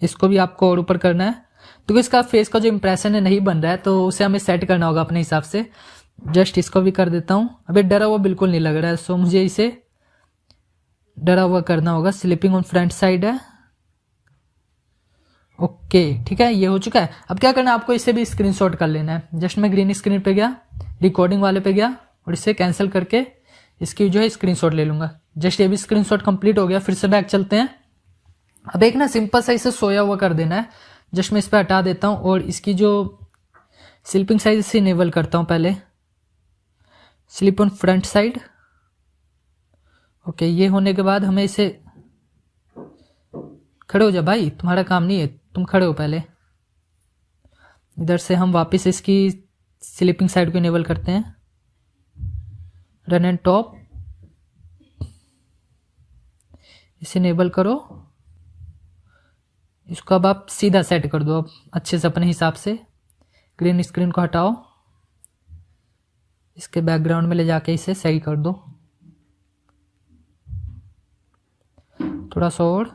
इसको भी आपको और ऊपर करना है, तो इसका फेस का जो इंप्रेशन है नहीं बन रहा है, तो उसे हमें सेट करना होगा अपने हिसाब से। जस्ट इसको भी कर देता हूँ। अभी डरा हुआ बिल्कुल नहीं लग रहा है, सो मुझे इसे डरा हुआ करना होगा। स्लीपिंग ऑन फ्रंट साइड है, ओके ठीक है, ये हो चुका है। अब क्या करना है आपको, इसे भी स्क्रीनशॉट कर लेना है। जस्ट मैं ग्रीन स्क्रीन पे गया, रिकॉर्डिंग वाले पे गया और इसे कैंसिल करके इसकी जो है स्क्रीनशॉट ले लूंगा। जस्ट ये भी स्क्रीनशॉट कंप्लीट हो गया। फिर से बैक चलते हैं। अब एक ना सिंपल सा इसे सोया हुआ कर देना है। जस्ट मैं इस पर हटा देता हूँ और इसकी जो स्लीपिंग साइज इसे इनेबल करता हूँ पहले। Sleep on front side, okay. ये होने के बाद हमें इसे, खड़े हो जा भाई, तुम्हारा काम नहीं है, तुम खड़े हो पहले। इधर से हम वापस इसकी स्लीपिंग साइड को इनेबल करते हैं। रन एंड टॉप, इसे इनेबल करो। इसको अब आप सीधा सेट कर दो अब अच्छे से अपने हिसाब से। ग्रीन स्क्रीन को हटाओ, इसके बैकग्राउंड में ले जाके इसे सही कर दो थोड़ा सा और,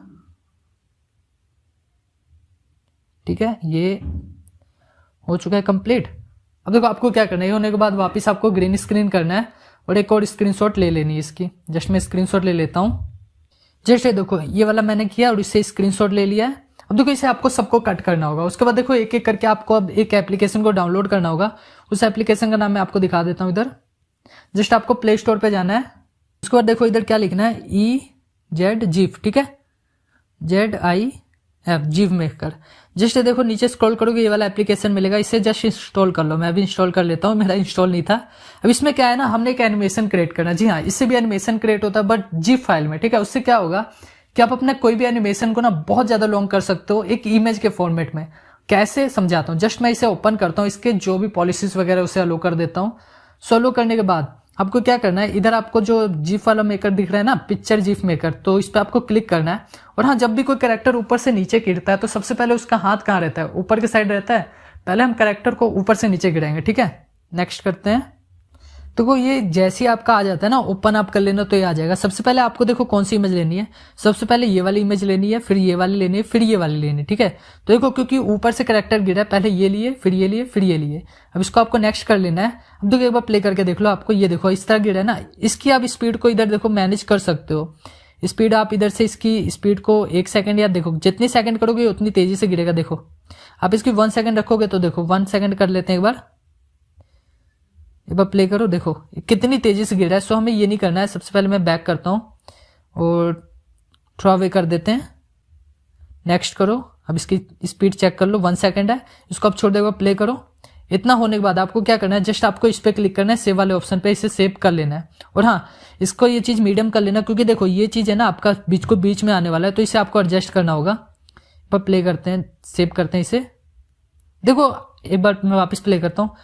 ठीक है। ये हो चुका है कंप्लीट। अब देखो आपको क्या करना है, ये होने के बाद वापस आपको ग्रीन स्क्रीन करना है और एक और स्क्रीनशॉट ले लेनी है इसकी। जस्ट मैं स्क्रीनशॉट ले लेता हूँ। जैसे देखो ये वाला मैंने किया और इससे स्क्रीनशॉट ले लिया है। अब देखो इसे आपको सबको कट करना होगा। उसके बाद देखो एक एक करके आपको अब एक एप्लीकेशन को डाउनलोड करना होगा। उस एप्लीकेशन का नाम मैं आपको दिखा देता हूँ। इधर जस्ट आपको प्ले स्टोर पे जाना है। उसके बाद देखो इधर क्या लिखना है, EZ जीफ, ठीक है, ZIF जीव मेकर। जस्ट देखो नीचे स्क्रॉल करोगे ये वाला एप्लीकेशन मिलेगा, इसे जस्ट इंस्टॉल कर लो। मैं अभी इंस्टॉल कर लेता हूँ, मेरा इंस्टॉल नहीं था। अब इसमें क्या है ना, हमने एक एनिमेशन क्रिएट करना। जी हाँ, इससे भी एनिमेशन क्रिएट होता है बट जीफ फाइल में, ठीक है। उससे क्या होगा कि आप अपना कोई भी एनिमेशन को ना बहुत ज्यादा लॉन्ग कर सकते हो एक इमेज के फॉर्मेट में। कैसे समझाता हूँ। जस्ट मैं इसे ओपन करता हूँ, इसके जो भी पॉलिसीज वगैरह उसे अलो कर देता हूँ। सोलो करने के बाद आपको क्या करना है, इधर आपको जो जीफ वाला मेकर दिख रहा है ना, पिक्चर जीफ मेकर, तो इस पर आपको क्लिक करना है। और हाँ, जब भी कोई कैरेक्टर ऊपर से नीचे गिरता है तो सबसे पहले उसका हाथ कहाँ रहता है, ऊपर के साइड रहता है। पहले हम कैरेक्टर को ऊपर से नीचे गिराएंगे, ठीक है। नेक्स्ट करते हैं। तो वो ये जैसे ही आपका आ जाता है ना, ओपन आप कर लेना तो ये आ जाएगा। सबसे पहले आपको देखो कौन सी इमेज लेनी है। सबसे पहले ये वाली इमेज लेनी है, फिर ये वाली लेनी है, फिर ये वाली लेनी है, ठीक है। तो देखो क्योंकि ऊपर से कैरेक्टर गिरा है, पहले ये लिए, फिर ये लिए, फिर ये लिए। अब इसको आपको नेक्स्ट कर लेना है। अब देखो एक बार प्ले करके देख लो, आपको ये देखो इस तरह गिरा है ना। इसकी आप स्पीड को इधर देखो मैनेज कर सकते हो। स्पीड आप इधर से इसकी स्पीड को 1 सेकंड या देखो जितनी सेकंड करोगे उतनी तेजी से गिरेगा। देखो आप इसकी 1 सेकंड रखोगे तो देखो 1 सेकंड कर लेते हैं एक बार प्ले करो, देखो कितनी तेजी से गिर रहा है। सो हमें ये नहीं करना है। सबसे पहले मैं बैक करता हूँ और थ्रो अवे कर देते हैं। नेक्स्ट करो। अब इसकी स्पीड चेक कर लो, 1 सेकंड है। इसको आप छोड़ दो, प्ले करो। इतना होने के बाद आपको क्या करना है, जस्ट आपको इस पे क्लिक करना है, सेव वाले ऑप्शन पे, इसे सेव कर लेना है। और हाँ, इसको ये चीज मीडियम कर लेना, क्योंकि देखो ये चीज है ना आपका बीच में आने वाला है, तो इसे आपको एडजस्ट करना होगा। पर प्ले करते हैं, सेव करते हैं इसे। देखो एक बार मैं वापस प्ले करता हूँ,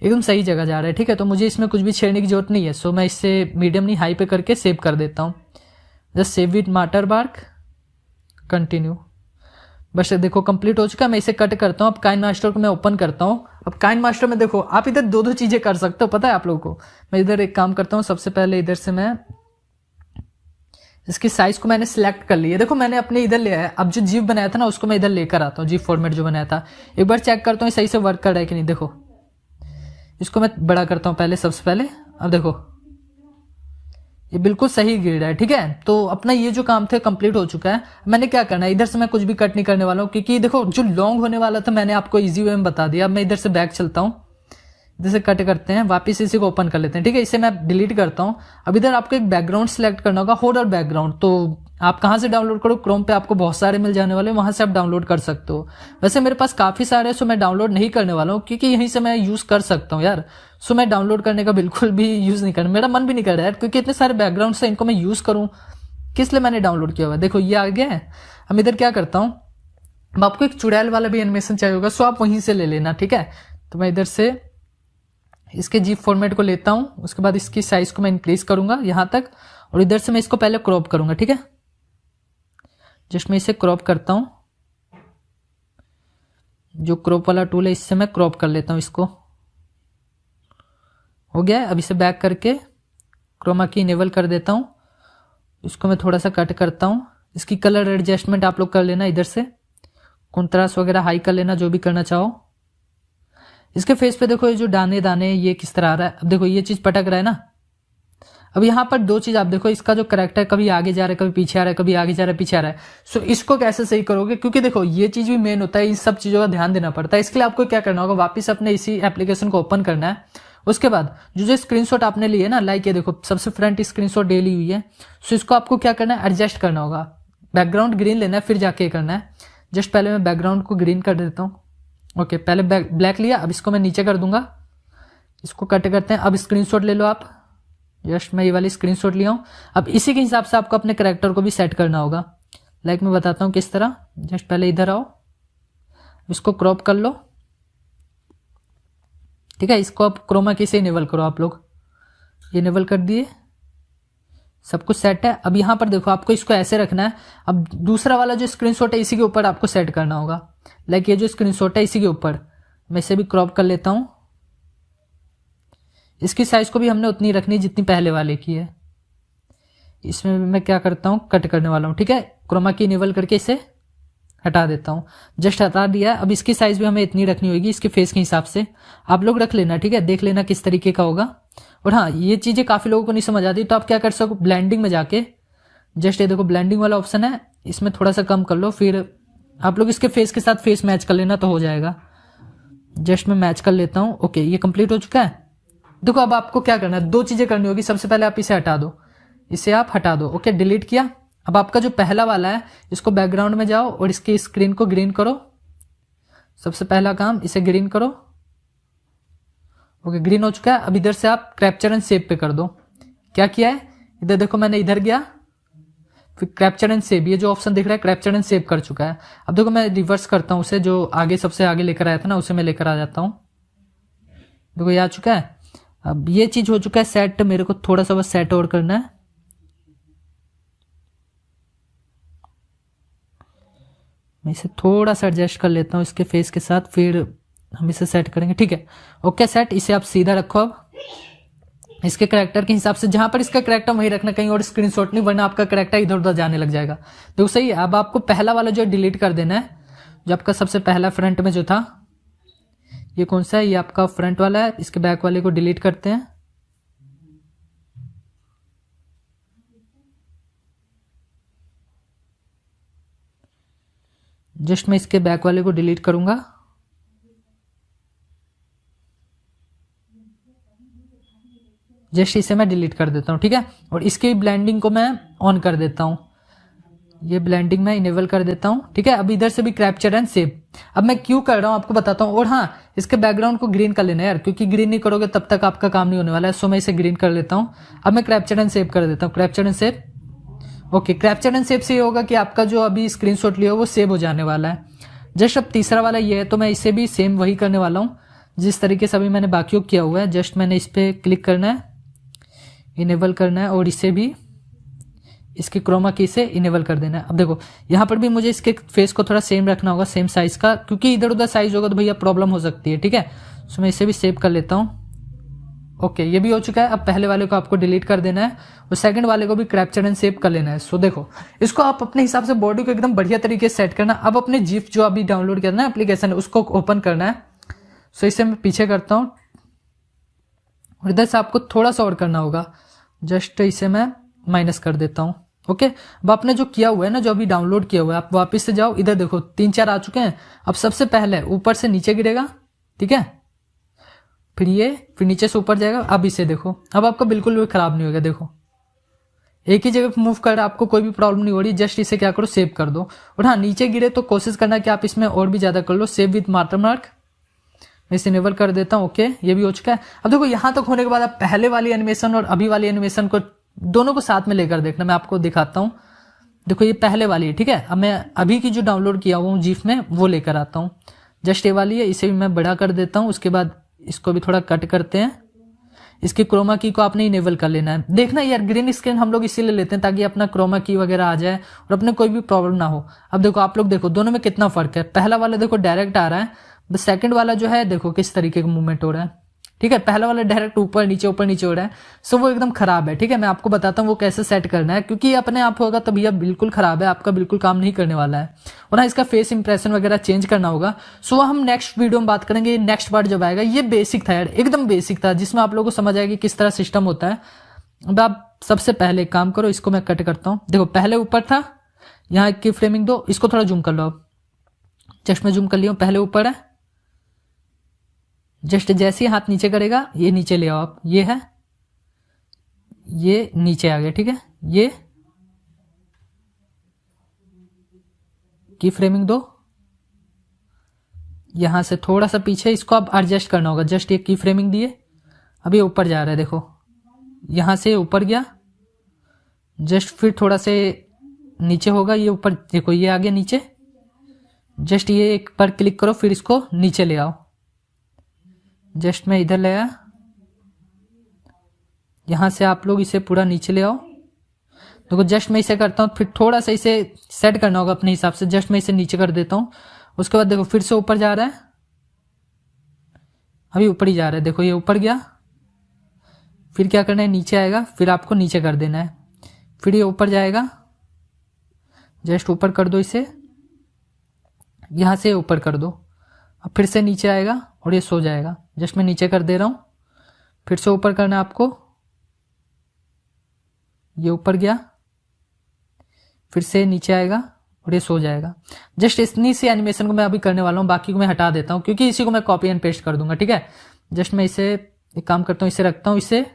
एकदम सही जगह जा रहा है, ठीक है। तो मुझे इसमें कुछ भी छेड़ने की जरूरत नहीं है। सो मैं इससे मीडियम नहीं हाई पे करके सेव कर देता हूँ। Just save with watermark, continue. बस देखो कंप्लीट हो चुका है। मैं इसे कट करता हूँ। अब काइन मास्टर को मैं ओपन करता हूँ। अब काइन मास्टर में देखो आप इधर दो चीजें कर सकते हो, पता है आप लोगों को। मैं इधर एक काम करता हूँ। सबसे पहले इधर से मैं इसकी साइज को मैंने सिलेक्ट कर लिया। देखो मैंने अपने इधर लिया है। अब जो जीव बनाया था ना उसको मैं इधर लेकर आता हूँ, जीव फॉर्मेट जो बनाया था। एक बार चेक करता हूँ सही से वर्क कर रहा है कि नहीं। देखो इसको मैं बड़ा करता हूं पहले, सबसे पहले। अब देखो ये बिल्कुल सही गिर रहा है, ठीक है। तो अपना ये जो काम था कंप्लीट हो चुका है। मैंने क्या करना है, इधर से मैं कुछ भी कट नहीं करने वाला हूँ, क्योंकि देखो जो लॉन्ग होने वाला था मैंने आपको इजी वे में बता दिया। अब मैं इधर से बैक चलता हूँ, इधर से कट करते हैं, वापिस इसी को ओपन कर लेते हैं, ठीक है। इसे मैं डिलीट करता हूँ। अब इधर आपको एक बैकग्राउंड सिलेक्ट करना होगा, हॉरर बैकग्राउंड। तो आप कहाँ से डाउनलोड करो, क्रोम पे आपको बहुत सारे मिल जाने वाले, वहां से आप डाउनलोड कर सकते हो। वैसे मेरे पास काफी सारे हैं, सो मैं डाउनलोड नहीं करने वाला हूँ, क्योंकि यहीं से मैं यूज कर सकता हूँ यार। सो मैं डाउनलोड करने का बिल्कुल भी यूज नहीं करना, मेरा मन भी नहीं कर रहा है, क्योंकि इतने सारे बैकग्राउंड है, इनको मैं यूज करूँ किस लिए मैंने डाउनलोड किया हुआ है। देखो ये आ गया है। हम इधर क्या करता हूँ, अब आपको एक चुड़ैल वाला भी एनिमेशन चाहिए होगा, सो आप वहीं से ले लेना, ठीक है। तो मैं इधर से इसके जीप फॉर्मेट को लेता हूं। उसके बाद इसकी साइज को मैं इंक्रीज करूंगा यहां तक, और इधर से मैं इसको पहले क्रॉप करूंगा, ठीक है। जस्ट मैं इसे क्रॉप करता हूं। जो क्रॉप वाला टूल है इससे मैं क्रॉप कर लेता हूं इसको। हो गया है। अब इसे बैक करके क्रोमा की इनेबल कर देता हूं। इसको मैं थोड़ा सा कट करता हूं। इसकी कलर एडजस्टमेंट आप लोग कर लेना इधर से। कॉन्ट्रास्ट वगैरह हाई कर लेना, जो भी करना चाहो। इसके फेस पे देखो ये जो दाने दाने ये किस तरह आ रहा है। अब देखो ये चीज पटक रहा है ना। अब यहाँ पर दो चीज आप देखो, इसका जो करेक्टर कभी आगे जा रहा है, कभी पीछे आ रहा है, कभी आगे जा रहा है, पीछे आ रहा है। सो इसको कैसे सही करोगे, क्योंकि देखो ये चीज भी मेन होता है, इन सब चीजों का ध्यान देना पड़ता है। इसके लिए आपको क्या करना होगा, वापस अपने इसी एप्लीकेशन को ओपन करना है। उसके बाद जो स्क्रीनशॉट आपने लिए ना, लाइक ये देखो सबसे फ्रंट स्क्रीनशॉट ले ली हुई है। सो इसको आपको क्या करना है, एडजस्ट करना होगा। बैकग्राउंड ग्रीन लेना है, फिर जाके करना है। जस्ट पहले मैं बैकग्राउंड को ग्रीन कर देता हूँ। ओके, पहले ब्लैक लिया, अब इसको मैं नीचे कर दूंगा। इसको कट करते हैं। अब स्क्रीनशॉट ले लो आप। जस्ट मैं ये वाली स्क्रीनशॉट लिया हूँ। अब इसी के हिसाब से आपको अपने कैरेक्टर को भी सेट करना होगा। लाइक मैं बताता हूँ किस तरह। जस्ट पहले इधर आओ, इसको क्रॉप कर लो, ठीक है। इसको आप क्रोमा की से इनेबल करो आप लोग। ये इनेबल कर दिए, सब कुछ सेट है। अब यहां पर देखो आपको इसको ऐसे रखना है। अब दूसरा वाला जो स्क्रीनशॉट है इसी के ऊपर आपको सेट करना होगा। लाइक ये जो स्क्रीनशॉट है इसी के ऊपर मैं इसे भी क्रॉप कर लेता हूं। इसकी साइज को भी हमने उतनी रखनी जितनी पहले वाले की है। इसमें मैं क्या करता हूं, कट करने वाला हूं, ठीक है। क्रोमा की इनेबल करके इसे हटा देता हूं। जस्ट हटा दिया। अब इसकी साइज भी हमें इतनी रखनी होगी, इसके फेस के हिसाब से आप लोग रख लेना, ठीक है। देख लेना किस तरीके का होगा। और हाँ, ये चीजें काफी लोगों को नहीं समझ आती, तो आप क्या कर सको, ब्लेंडिंग में जाके जस्ट ये देखो ब्लेंडिंग वाला ऑप्शन है, इसमें थोड़ा सा कम कर लो। फिर आप लोग इसके फेस के साथ फेस मैच कर लेना तो हो जाएगा। जस्ट मैं मैच कर लेता हूँ। ओके, ये कंप्लीट हो चुका है। देखो अब आपको क्या करना है, दो चीजें करनी होगी। सबसे पहले आप इसे हटा दो, इसे आप हटा दो। ओके, डिलीट किया। अब आपका जो पहला वाला है, इसको बैकग्राउंड में जाओ और इसकी स्क्रीन को ग्रीन करो। सबसे पहला काम, इसे ग्रीन करो। ओके, ग्रीन हो चुका है। अब इधर से आप कैप्चर एंड सेव पे कर दो। क्या किया है, इधर देखो मैंने इधर गया, फिर कैप्चर एंड सेव, ये जो ऑप्शन दिख रहा है कैप्चर एंड सेव कर चुका है। अब देखो मैं रिवर्स करता हूं उसे, जो आगे सबसे आगे लेकर आया था ना, उसे मैं लेकर आ जाता हूं। देखो ये आ चुका है। अब ये चीज हो चुका है सेट। मेरे को थोड़ा सा बस सेट और करना है। मैं इसे थोड़ा सा एडजस्ट कर लेता हूँ इसके फेस के साथ, फिर हम इसे सेट करेंगे, ठीक है। Okay set. इसे आप सीधा रखो। अब इसके कैरेक्टर के हिसाब से जहां पर इसका कैरेक्टर वहीं रखना, कहीं और स्क्रीनशॉट नहीं, वरना आपका कैरेक्टर इधर उधर जाने लग जाएगा। देखो सही है। अब आपको पहला वाला जो डिलीट कर देना है, जो आपका सबसे पहला फ्रंट में जो था, ये कौन सा है, ये आपका फ्रंट वाला है। इसके बैक वाले को डिलीट करते हैं। जस्ट मैं इसके बैक वाले को डिलीट करूंगा। जस्ट इसे मैं डिलीट कर देता हूं, ठीक है। और इसकी ब्लेंडिंग को मैं ऑन कर देता हूं। ये ब्लेंडिंग मैं इनेबल कर देता हूं, ठीक है। अब इधर से भी कैप्चर एंड सेव। अब मैं क्यों कर रहा हूं आपको बताता हूं। और हाँ, इसके बैकग्राउंड को ग्रीन कर लेना यार, क्योंकि ग्रीन नहीं करोगे तब तक आपका काम नहीं होने वाला है। सो मैं इसे ग्रीन कर लेता हूं। अब मैं कैप्चर एंड सेव कर देता हूं। Capture and save. Okay, capture and save से ये होगा कि आपका जो अभी स्क्रीनशॉट लिया वो सेव हो जाने वाला है। जस्ट अब तीसरा वाला ये है, तो मैं इसे भी सेम वही करने वाला हूँ जिस तरीके से अभी मैंने बाकियों किया हुआ है। जस्ट मैंने इस पे क्लिक करना है, इनेबल करना है, और इसे भी इसकी क्रोमा की से इनेबल कर देना है। अब देखो यहाँ पर भी मुझे इसके फेस को थोड़ा सेम रखना होगा, सेम साइज का, क्योंकि इधर उधर साइज होगा तो भैया प्रॉब्लम हो सकती है, ठीक है। सो मैं इसे भी सेव कर लेता हूँ। ओके, ये भी हो चुका है। अब पहले वाले को आपको डिलीट कर देना है और सेकंड वाले को भी कैप्चर एंड सेव कर लेना है। सो देखो इसको आप अपने हिसाब से बॉडी को एकदम बढ़िया तरीके से सेट करना। अब अपने जिप जो अभी डाउनलोड किया ना एप्लीकेशन है, उसको ओपन करना है। सो इसे मैं पीछे करता हूँ और इधर से आपको थोड़ा सा और करना होगा। जस्ट इसे मैं माइनस कर देता हूँ। ओके, अब आपने जो किया हुआ है ना, जो अभी डाउनलोड किया हुआ है, आप वापस से जाओ। इधर देखो 3-4 आ चुके हैं। अब सबसे पहले ऊपर से नीचे गिरेगा, ठीक है। फिर ये, फिर नीचे से ऊपर जाएगा। अब इसे देखो, अब आपका बिल्कुल भी खराब नहीं होगा। देखो एक ही जगह पे मूव कर, आपको कोई भी प्रॉब्लम नहीं हो रही। जस्ट इसे क्या करो, सेव कर दो। और हाँ, नीचे गिरे तो कोशिश करना कि आप इसमें और भी ज्यादा कर लो। सेव विद वाटरमार्क मैं इसे इनेबल कर देता हूँ। ओके, ये भी हो चुका है। अब देखो यहां तक होने के बाद आप पहले वाली एनिमेशन और अभी वाली एनिमेशन को दोनों को साथ में लेकर देखना। मैं आपको दिखाता हूँ। देखो ये पहले वाली है, ठीक है। अब मैं अभी की जो डाउनलोड किया हुआ हूँ जीफ में, वो लेकर आता हूँ। जस्ट ये वाली है, इसे भी मैं बड़ा कर देता हूँ। उसके बाद इसको भी थोड़ा कट करते हैं। इसकी क्रोमा की को आपने इनेबल कर लेना है। देखना यार, ग्रीन स्क्रीन हम लोग इसीलिए लेते हैं ताकि अपना क्रोमा की वगैरह आ जाए और अपने कोई भी प्रॉब्लम ना हो। अब देखो आप लोग देखो दोनों में कितना फर्क है। पहला वाला देखो डायरेक्ट आ रहा है, बस सेकंड वाला जो है देखो किस तरीके का मूवमेंट हो रहा है, ठीक है, पहला वाला डायरेक्ट ऊपर नीचे हो रहा है, सो वो एकदम खराब है। ठीक है, मैं आपको बताता हूँ वो कैसे सेट करना है, क्योंकि ये अपने आप होगा तभी अब बिल्कुल खराब है, आपका बिल्कुल काम नहीं करने वाला है। और हाँ, इसका फेस इंप्रेशन वगैरह चेंज करना होगा, सो हम नेक्स्ट वीडियो में बात करेंगे। नेक्स्ट पार्ट जब आएगा, ये बेसिक था यार, एकदम बेसिक था, जिसमें आप लोगों को समझ आएगा किस तरह सिस्टम होता है। अब आप सबसे पहले काम करो, इसको मैं कट करता हूँ। देखो पहले ऊपर था, यहाँ की फ्रेमिंग दो, इसको थोड़ा जूम कर लो। अब जस्ट मैं जूम कर लिया हूं, पहले ऊपर है, जस्ट जैसे ही हाथ नीचे करेगा ये नीचे ले आओ आप, ये है, ये नीचे आ गया। ठीक है, ये की फ्रेमिंग दो, यहां से थोड़ा सा पीछे, इसको आप एडजस्ट करना होगा। जस्ट ये की फ्रेमिंग दिए, अब ये ऊपर जा रहा है, देखो यहां से ऊपर गया, जस्ट फिर थोड़ा से नीचे होगा, ये ऊपर देखो ये आ गया नीचे, जस्ट ये एक पर क्लिक करो, फिर इसको नीचे ले आओ। जस्ट मैं इधर ले आया, यहां से आप लोग इसे पूरा नीचे ले आओ। देखो जस्ट मैं इसे करता हूं, फिर थोड़ा सा इसे सेट करना होगा अपने हिसाब से। जस्ट मैं इसे नीचे कर देता हूं, उसके बाद देखो फिर से ऊपर जा रहा है, अभी ऊपर ही जा रहा है, देखो ये ऊपर गया, फिर क्या करना है, नीचे आएगा, फिर आपको नीचे कर देना है, फिर ये ऊपर जाएगा, जस्ट ऊपर कर दो इसे, यहां से ऊपर कर दो, अब फिर से नीचे आएगा और ये सो जाएगा। जस्ट मैं नीचे कर दे रहा हूं, फिर से ऊपर करना है आपको, ये ऊपर गया, फिर से नीचे आएगा और ये सो जाएगा। जस्ट इतनी सी एनिमेशन को मैं अभी करने वाला हूं, बाकी को मैं हटा देता हूं, क्योंकि इसी को मैं कॉपी एंड पेस्ट कर दूंगा। ठीक है, जस्ट मैं इसे एक काम करता हूं, इसे रखता हूं, इसे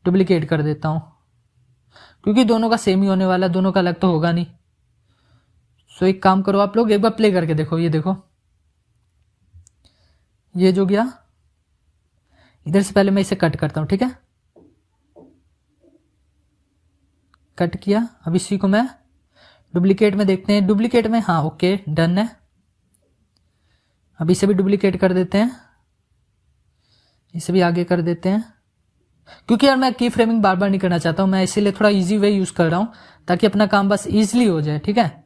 डुप्लीकेट कर देता हूं, क्योंकि दोनों का सेम ही होने वाला है, दोनों का अलग तो होगा नहीं। सो एक काम करो आप लोग, एक बार प्ले करके देखो, ये देखो ये जो गया, इधर से पहले मैं इसे कट करता हूं। ठीक है, कट किया, अब इसी को मैं डुप्लीकेट में देखते हैं, डुप्लीकेट में, हाँ ओके डन है। अब इसे भी डुप्लीकेट कर देते हैं, इसे भी आगे कर देते हैं, क्योंकि यार मैं की फ्रेमिंग बार बार नहीं करना चाहता हूं, मैं इसीलिए थोड़ा इजी वे यूज कर रहा हूं, ताकि अपना काम बस इजीली हो जाए। ठीक है,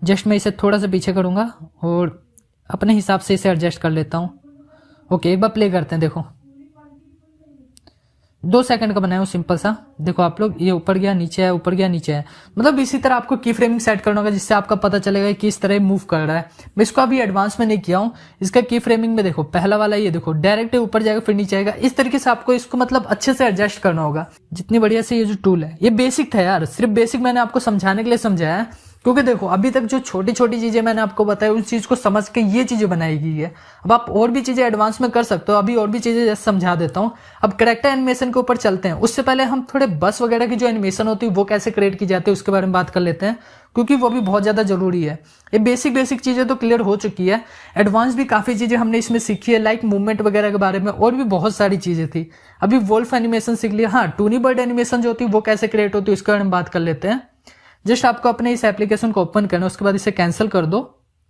जस्ट मैं इसे थोड़ा सा पीछे करूंगा और अपने हिसाब से इसे एडजस्ट कर लेता हूं। ओके, एक बार प्ले करते हैं, देखो 2 सेकंड का बनाया हूं सिंपल सा। देखो आप लोग, ये ऊपर गया नीचे है, ऊपर गया नीचे है, मतलब इसी तरह आपको की फ्रेमिंग सेट करना होगा, जिससे आपका पता चलेगा कि किस तरह मूव कर रहा है। मैं इसको अभी एडवांस में नहीं किया हूं, इसका की फ्रेमिंग में देखो पहला वाला ये देखो डायरेक्ट ऊपर जाएगा फिर नीचे आएगा, इस तरीके से आपको इसको मतलब अच्छे से एडजस्ट करना होगा। जितनी बढ़िया से ये जो टूल है, ये बेसिक था यार, सिर्फ बेसिक मैंने आपको समझाने के लिए समझाया है, क्योंकि देखो अभी तक जो छोटी छोटी चीजें मैंने आपको बताई, उस चीज को समझ के ये चीजें बनाई गई है। अब आप और भी चीजें एडवांस में कर सकते हो, अभी और भी चीजें जैसे समझा देता हूं। अब कैरेक्टर एनिमेशन के ऊपर चलते हैं, उससे पहले हम थोड़े बस वगैरह की जो एनिमेशन होती है वो कैसे क्रिएट की जाती है उसके बारे में बात कर लेते हैं, क्योंकि वो भी बहुत ज्यादा जरूरी है। ये बेसिक चीजें तो क्लियर हो चुकी है, एडवांस भी काफी चीजें हमने इसमें सीखी है, लाइक मूवमेंट वगैरह के बारे में, और भी बहुत सारी चीजें थी। अभी वोल्फ एनिमेशन सीख लिया, हाँ टूनी बर्ड एनिमेशन जो होती है वो कैसे क्रिएट होती है उसके बारे में बात कर लेते हैं। जस्ट आपको अपने इस एप्लीकेशन को ओपन करना है, उसके बाद इसे कैंसिल कर दो,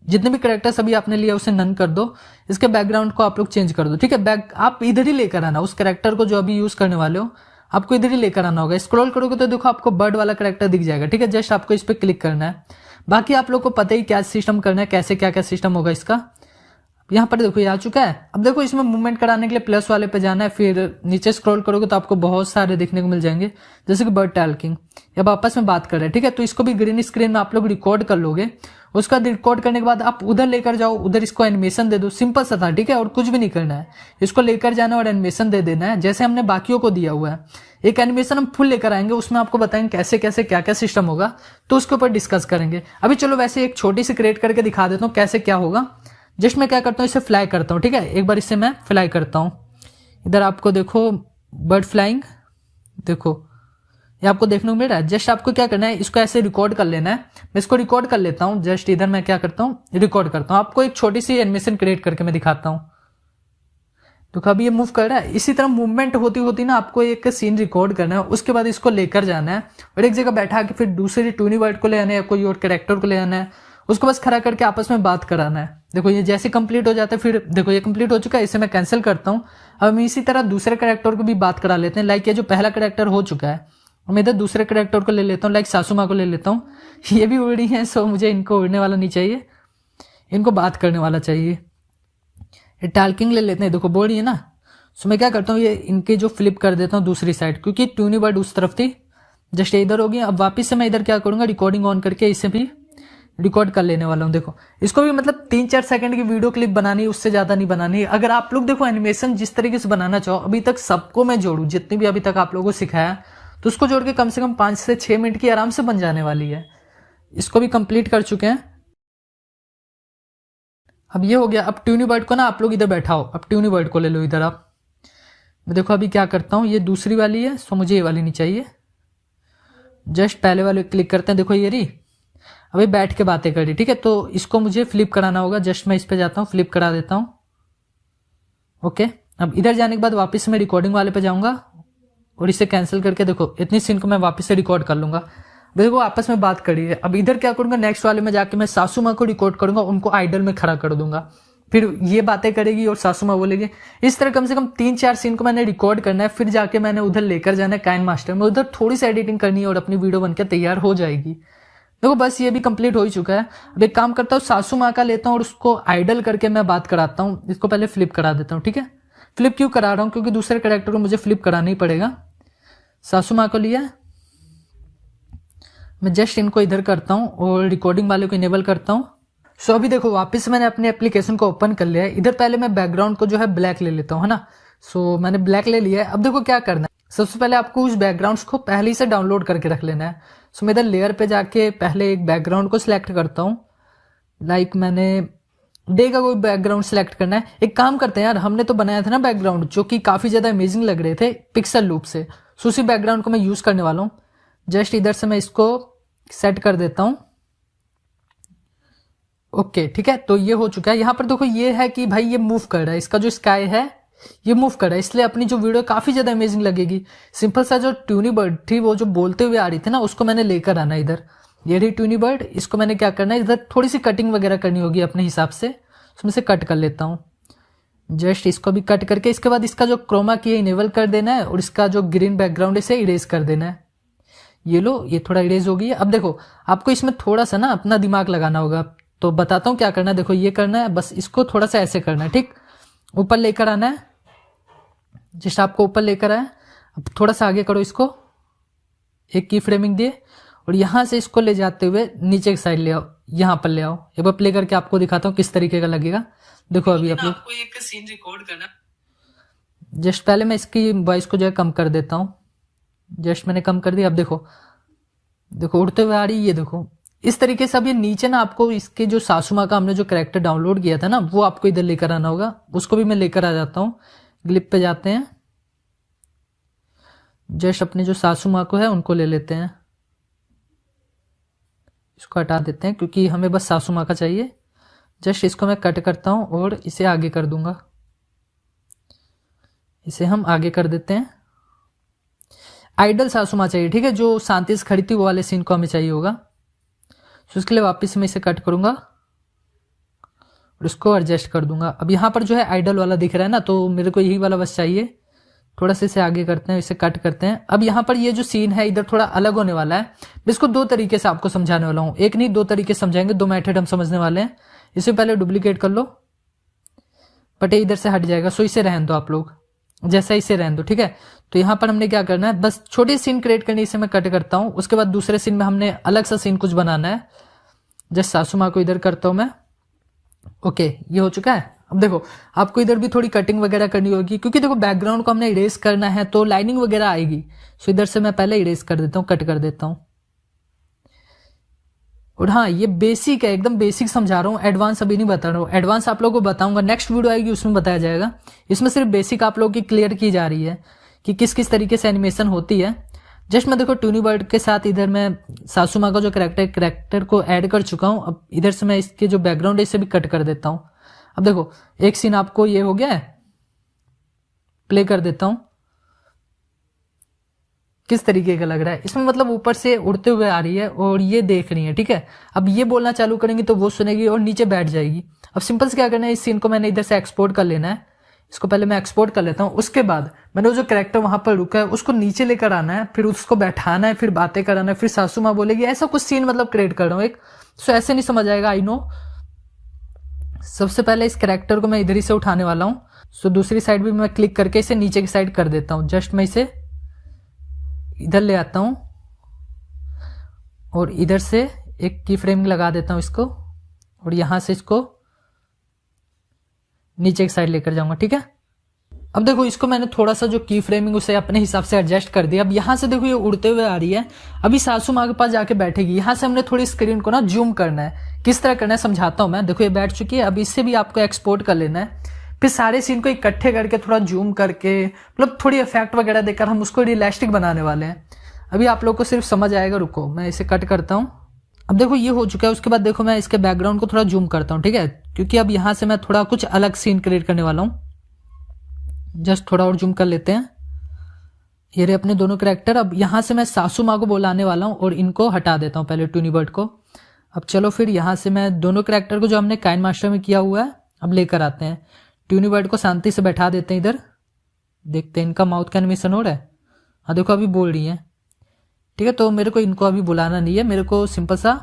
जितने भी कैरेक्टर्स अभी आपने लिया उसे नन कर दो, इसके बैकग्राउंड को आप लोग चेंज कर दो। ठीक है, बैक आप इधर ही लेकर आना, उस कैरेक्टर को जो अभी यूज करने वाले हो आपको इधर ही लेकर आना होगा। स्क्रॉल करोगे तो देखो आपको बर्ड वाला कैरेक्टर दिख जाएगा। ठीक है, जस्ट आपको इस पर क्लिक करना है, बाकी आप लोग को पता ही क्या सिस्टम करना है, कैसे क्या क्या सिस्टम होगा इसका। यहाँ पर देखो ये आ चुका है। अब देखो इसमें मूवमेंट कराने के लिए प्लस वाले पे जाना है, फिर नीचे स्क्रॉल करोगे तो आपको बहुत सारे देखने को मिल जाएंगे, जैसे कि बर्ड टैल्किंग, अब आपस में बात कर रहे हैं। ठीक है, तो इसको भी ग्रीन स्क्रीन में आप लोग रिकॉर्ड कर लोगे, उसका रिकॉर्ड करने के बाद आप उधर लेकर जाओ, उधर इसको एनिमेशन दे दो, सिंपल सा था। ठीक है, और कुछ भी नहीं करना है, इसको लेकर जाना और एनिमेशन दे देना है, जैसे हमने बाकियों को दिया हुआ है। एक एनिमेशन हम फुल लेकर आएंगे, उसमें आपको बताएंगे कैसे कैसे क्या क्या सिस्टम होगा, तो उसके ऊपर डिस्कस करेंगे। अभी चलो वैसे एक छोटी सी क्रिएट करके दिखा देता हूँ कैसे क्या होगा। जस्ट मैं क्या करता हूँ, इसे फ्लाई करता हूँ। ठीक है, एक बार इसे मैं फ्लाई करता हूँ, इधर आपको देखो बर्ड फ्लाइंग, देखो ये आपको देखने को मिल रहा है। जस्ट आपको क्या करना है, इसको ऐसे रिकॉर्ड कर लेना है। मैं इसको रिकॉर्ड कर लेता हूँ, जस्ट इधर मैं क्या करता हूँ, रिकॉर्ड करता हूँ। आपको एक छोटी सी एनिमेशन क्रिएट करके मैं दिखाता हूँ। तो कभी ये मूव कर रहा है, इसी तरह मूवमेंट होती होती ना आपको एक सीन रिकॉर्ड करना है, उसके बाद इसको लेकर जाना है और एक जगह बैठा के फिर दूसरी टूनी बर्ड को ले आना है या कोई और कैरेक्टर को ले आना है, उसको बस खड़ा करके आपस में बात कराना है। देखो ये जैसे कंप्लीट हो जाता है, फिर देखो ये कंप्लीट हो चुका है, इसे मैं कैंसिल करता हूँ। अब हम इसी तरह दूसरे कैरेक्टर को भी बात करा लेते हैं, लाइक ये जो पहला कैरेक्टर हो चुका है, मैं इधर दूसरे कैरेक्टर को ले लेता हूँ, लाइक सासू माँ को ले लेता हूँ। ये भी उड़ी है, सो मुझे इनको उड़ने वाला नहीं चाहिए, इनको बात करने वाला चाहिए। ये टाल्किंग ले लेते हैं, देखो बोल रही है ना। सो मैं क्या करता हूँ, ये इनके जो फ्लिप कर देता हूँ दूसरी साइड, क्योंकि ट्यूनी बर्ड उस तरफ थी, जस्ट इधर होगी। अब वापस से मैं इधर क्या करूंगा, रिकॉर्डिंग ऑन करके इसे भी रिकॉर्ड कर लेने वाला हूँ। देखो इसको भी मतलब 3-4 सेकंड की वीडियो क्लिप बनानी है, उससे ज्यादा नहीं बनानी है। अगर आप लोग देखो एनिमेशन जिस तरीके से बनाना चाहो, अभी तक सबको मैं जोड़ू, जितनी भी अभी तक आप लोगों को सिखाया, तो उसको जोड़ के कम से कम 5 से 6 मिनट की आराम से बन जाने वाली है। इसको भी कंप्लीट कर चुके हैं। अब ये हो गया। अब ट्यूनी बर्ड को ना आप लोग इधर बैठाओ, अब ट्यूनी बर्ड को ले लो इधर आप। मैं देखो अभी क्या करता हूँ, ये दूसरी वाली है, सो मुझे ये वाली नहीं चाहिए। जस्ट पहले वाले क्लिक करते हैं, देखो ये रही, अभी बैठ के बातें कर रही, ठीक है। तो इसको मुझे फ्लिप कराना होगा, जस्ट मैं इस पे जाता हूँ, फ्लिप करा देता हूँ। ओके, अब इधर जाने के बाद वापस मैं रिकॉर्डिंग वाले पे जाऊंगा और इसे कैंसिल करके देखो इतनी सीन को मैं वापस से रिकॉर्ड कर लूंगा। देखो आपस में बात करी है। अब इधर क्या करूंगा, नेक्स्ट वाले में जाके मैं सासू माँ को रिकॉर्ड करूंगा, उनको आइडल में खड़ा कर दूंगा, फिर ये बातें करेगी और सासू माँ बोलेगी। इस तरह कम से कम 3-4 सीन को मैंने रिकॉर्ड करना है, फिर जाके मैंने उधर लेकर जाना है काइन मास्टर में, उधर थोड़ी सी एडिटिंग करनी है और अपनी वीडियो बनकर तैयार हो जाएगी। देखो बस ये भी कंप्लीट हो ही चुका है। अब एक काम करता हूँ, सासू माँ का लेता हूँ और उसको आइडल करके मैं बात कराता हूँ। इसको पहले फ्लिप करा देता हूँ, ठीक है। फ्लिप क्यों करा रहा हूँ, क्योंकि दूसरे कैरेक्टर को मुझे फ्लिप कराना ही पड़ेगा। सासू माँ को लिया, मैं जस्ट इनको इधर करता हूँ और रिकॉर्डिंग वाले को इनेबल करता हूँ। सो अभी देखो वापस से मैंने अपने एप्लीकेशन को ओपन कर लिया है। इधर पहले मैं बैकग्राउंड को जो है ब्लैक ले लेता हूँ, है ना। सो मैंने ब्लैक ले लिया है। अब देखो क्या करना है, सबसे पहले आपको उस बैकग्राउंड्स को पहले ही से डाउनलोड करके रख लेना है। सो मैं इधर लेयर पे जाके पहले एक बैकग्राउंड को सिलेक्ट करता हूँ। लाइक मैंने डे का कोई बैकग्राउंड सिलेक्ट करना है। एक काम करते हैं यार, हमने तो बनाया था ना बैकग्राउंड जो कि काफी ज्यादा अमेजिंग लग रहे थे पिक्सल लूप से। सो उसी बैकग्राउंड को मैं यूज करने वाला हूँ। जस्ट इधर से मैं इसको सेट कर देता हूँ। ओके ठीक है, तो ये हो चुका है। यहाँ पर देखो ये है कि भाई ये मूव कर रहा है, इसका जो स्काई है ये मूव कर रहा है, इसलिए अपनी जो वीडियो काफी ज्यादा अमेजिंग लगेगी। सिंपल सा जो ट्यूनी बर्ड थी वो जो बोलते हुए आ रही थी ना, उसको मैंने लेकर आना इधर। ये रही ट्यूनी बर्ड, इसको मैंने क्या करना है, इधर थोड़ी सी कटिंग वगैरह करनी होगी अपने हिसाब से, उसमें से कट कर लेता हूँ। जस्ट इसको भी कट करके इसके बाद इसका जो क्रोमा की है इनेबल कर देना है और इसका जो ग्रीन बैकग्राउंड है इसे इरेज कर देना है। ये लो, ये थोड़ा इरेज हो गई है। अब देखो आपको इसमें थोड़ा सा ना अपना दिमाग लगाना होगा, तो बताता हूँ क्या करना है। देखो ये करना है, बस इसको थोड़ा सा ऐसे करना है, ठीक, ऊपर लेकर आना है। जस्ट आपको ऊपर लेकर आए, अब थोड़ा सा आगे करो इसको, एक की फ्रेमिंग दिए और यहां से इसको ले जाते हुए नीचे की साइड ले आओ, यहां पर ले आओ। एक बार प्ले करके आपको दिखाता हूँ किस तरीके का लगेगा। देखो अभी आप लोग आपको एक सीन रिकॉर्ड करना। जस्ट पहले मैं इसकी वॉइस को जो है कम कर देता हूँ। जस्ट मैंने कम कर दिया। अब देखो देखो उड़ते हुए आ रही, ये देखो इस तरीके से। अब ये नीचे ना आपको इसके जो सासू माँ का हमने जो कैरेक्टर डाउनलोड किया था ना, वो आपको इधर लेकर आना होगा। उसको भी मैं लेकर आ जाता हूँ। ग्लिप पे जाते हैं, जस्ट अपने जो सासू माँ को है उनको ले लेते हैं, इसको हटा देते हैं क्योंकि हमें बस सासू माँ का चाहिए। जस्ट इसको मैं कट करता हूँ और इसे आगे कर दूंगा, इसे हम आगे कर देते हैं। आइडल सासू माँ चाहिए, ठीक है, जो शांति से खड़ी थी वो वाले सीन को हमें चाहिए होगा। तो उसके लिए वापस मैं इसे कट करूंगा और इसको एडजस्ट कर दूंगा। अब यहाँ पर जो है आइडल वाला दिख रहा है ना, तो मेरे को यही वाला बस चाहिए। थोड़ा सा इसे आगे करते हैं, इसे कट करते हैं। अब यहाँ पर ये जो सीन है इधर थोड़ा अलग होने वाला है। मैं इसको 2 तरीके से आपको समझाने वाला हूँ, एक नहीं 2 तरीके समझाएंगे, 2 मेथड हम समझने वाले हैं। इसे पहले डुप्लीकेट कर लो, बट ये इधर से हट जाएगा, सो इसे रहने दो आप लोग, जैसा इसे रहने दो, ठीक है। तो यहाँ पर हमने क्या करना है, बस छोटी सीन क्रिएट करनी, इसे मैं कट करता हूँ। उसके बाद दूसरे सीन में हमने अलग सा सीन कुछ बनाना है। जस्ट सासू माँ को इधर करता हूँ मैं। ओके, ये हो चुका है। अब देखो आपको इधर भी थोड़ी कटिंग वगैरह करनी होगी, क्योंकि देखो बैकग्राउंड को हमने इरेज करना है तो लाइनिंग वगैरह आएगी। सो इधर से मैं पहले इरेज कर देता हूँ, कट कर देता हूँ। और हाँ, ये बेसिक है, एकदम बेसिक समझा रहा हूँ, एडवांस अभी नहीं बता रहा हूँ। एडवांस आप लोगों को बताऊंगा, नेक्स्ट वीडियो आएगी उसमें बताया जाएगा। इसमें सिर्फ बेसिक आप लोगों की क्लियर की जा रही है कि किस किस तरीके से एनिमेशन होती है। जस्ट मैं देखो ट्यूनी बर्ड के साथ इधर मैं सासू माँ का जो कैरेक्टर को ऐड कर चुका हूँ। अब इधर से मैं इसके जो बैकग्राउंड है इसे भी कट कर देता हूँ। अब देखो एक सीन आपको ये हो गया है, प्ले कर देता हूँ, किस तरीके का लग रहा है। इसमें मतलब ऊपर से उड़ते हुए आ रही है और ये देख रही है, ठीक है। अब ये बोलना चालू करेंगे तो वो सुनेगी और नीचे बैठ जाएगी। अब सिंपल से क्या करना है, इस सीन को मैंने इधर से एक्सपोर्ट कर लेना है। इसको पहले मैं एक्सपोर्ट कर लेता हूँ। उसके बाद मैंने वो जो कैरेक्टर वहां पर रुका है उसको नीचे लेकर आना है, फिर उसको बैठाना है, फिर बातें कराना है, फिर सासू माँ बोलेगी, ऐसा कुछ सीन मतलब क्रिएट कर रहा हूँ एक। सो ऐसे नहीं समझ आएगा, आई नो, सबसे पहले इस कैरेक्टर को मैं इधर ही से उठाने वाला हूँ। सो दूसरी साइड भी मैं क्लिक करके इसे नीचे की साइड कर देता हूँ। जस्ट मैं इसे इधर ले आता हूँ और इधर से एक की फ्रेमिंग लगा देता हूँ इसको, और यहां से इसको नीचे की साइड लेकर जाऊंगा। ठीक है, अब देखो इसको मैंने थोड़ा सा जो की फ्रेमिंग उसे अपने हिसाब से एडजस्ट कर दिया। अब यहां से देखो ये उड़ते हुए आ रही है, अभी सासू माँ के पास जाके बैठेगी। यहां से हमने थोड़ी स्क्रीन को ना जूम करना है। किस तरह करना है समझाता हूं मैं। देखो ये बैठ चुकी है, अब इससे भी आपको एक्सपोर्ट कर लेना है। फिर सारे सीन को इकट्ठे करके थोड़ा जूम करके, मतलब थोड़ी इफेक्ट वगैरह देकर हम उसको रियलिस्टिक बनाने वाले हैं। अभी आप लोग को सिर्फ समझ आएगा, रुको मैं इसे कट करता हूँ। अब देखो ये हो चुका है। उसके बाद देखो मैं इसके बैकग्राउंड को थोड़ा जूम करता हूँ। ठीक है, क्योंकि अब यहां से मैं थोड़ा कुछ अलग सीन क्रिएट करने वाला हूँ। जस्ट थोड़ा और जूम कर लेते हैं। ये रहे अपने दोनों कैरेक्टर। अब यहां से मैं सासू माँ को बुलाने वाला हूँ और इनको हटा देता हूँ पहले ट्यूनीबर्ड को। अब चलो फिर यहां से मैं दोनों कैरेक्टर को जो हमने काइन मास्टर में किया हुआ है अब लेकर आते हैं। ट्यूनीबर्ड को शांति से बैठा देते हैं इधर। देखते हैं इनका माउथ का एनिमेशन हो रहा है। हाँ देखो अभी बोल रही है। ठीक है, तो मेरे को इनको अभी बुलाना नहीं है, मेरे को सिंपल सा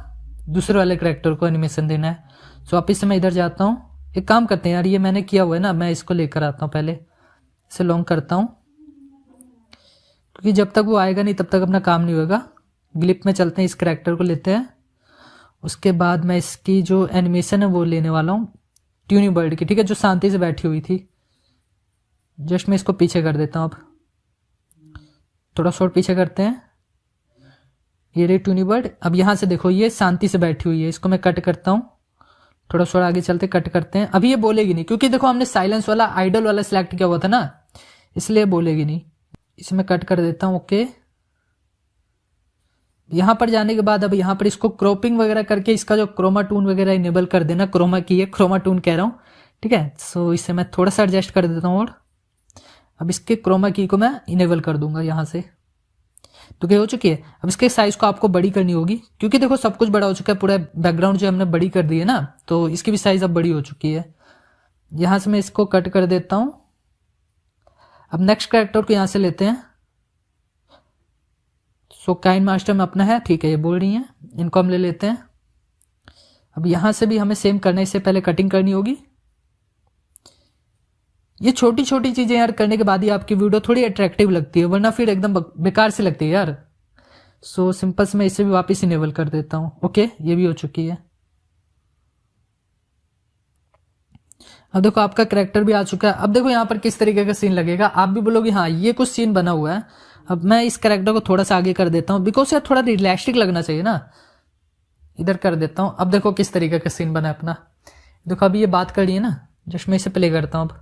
दूसरे वाले कैरेक्टर को एनिमेशन देना है। सो वापिस से मैं इधर जाता हूँ। एक काम करते हैं यार, ये मैंने किया हुआ है ना, मैं इसको लेकर आता हूँ। पहले इसे लॉन्ग करता हूँ, क्योंकि जब तक वो आएगा नहीं तब तक अपना काम नहीं होगा। ग्लिप में चलते हैं, इस कैरेक्टर को लेते हैं। उसके बाद मैं इसकी जो एनिमेशन है वो लेने वाला हूँ ट्यूनीबर्ड की। ठीक है, जो शांति से बैठी हुई थी। जस्ट मैं इसको पीछे कर देता हूँ। अब थोड़ा शॉर्ट पीछे करते हैं। ये रही ट्यूनीबर्ड। अब यहां से देखो ये शांति से बैठी हुई है, इसको मैं कट करता हूँ। थोड़ा थोड़ा आगे चलते कट करते हैं। अभी ये बोलेगी नहीं, क्योंकि देखो हमने साइलेंस वाला आइडल वाला सिलेक्ट किया हुआ था ना, इसलिए बोलेगी नहीं। इसे मैं कट कर देता हूँ। ओके, यहां पर जाने के बाद अब यहां पर इसको क्रॉपिंग वगैरह करके इसका जो क्रोमा टून वगैरह इनेबल कर देना। क्रोमा की है, क्रोमा टून कह रहा हूँ। ठीक है, सो इसे मैं थोड़ा सा एडजस्ट कर देता हूँ। और अब इसके क्रोमा की को मैं इनेबल कर दूंगा यहां से। तो क्या हो चुकी है। अब इसके साइज को आपको बड़ी करनी होगी, क्योंकि देखो सब कुछ बड़ा हो चुका है। पूरा बैकग्राउंड जो हमने बड़ी कर दी है ना, तो इसकी भी साइज अब बड़ी हो चुकी है। यहां से मैं इसको कट कर देता हूं। अब नेक्स्ट कैरेक्टर को यहां से लेते हैं। सो काइन मास्टर में अपना है। ठीक है, ये बोल रही है, इनको हम ले लेते हैं। अब यहां से भी हमें सेम करना है, इससे पहले कटिंग करनी होगी। ये छोटी छोटी चीजें यार करने के बाद ही आपकी वीडियो थोड़ी अट्रैक्टिव लगती है, वरना फिर एकदम बेकार से लगती है यार। सो सिंपल से मैं इसे भी वापस इनेबल कर देता हूं। ओके, ये भी हो चुकी है। अब देखो आपका कैरेक्टर भी आ चुका है। अब देखो यहाँ पर किस तरीके का सीन लगेगा। आप भी बोलोगे हाँ ये कुछ सीन बना हुआ है। अब मैं इस कैरेक्टर को थोड़ा सा आगे कर देता हूँ, बिकॉज यार थोड़ा रियलिस्टिक लगना चाहिए ना। इधर कर देता हूँ। अब देखो किस तरीके का सीन बना है अपना। देखो अभी ये बात कर रही है ना, जस्ट मैं इसे प्ले करता हूँ। अब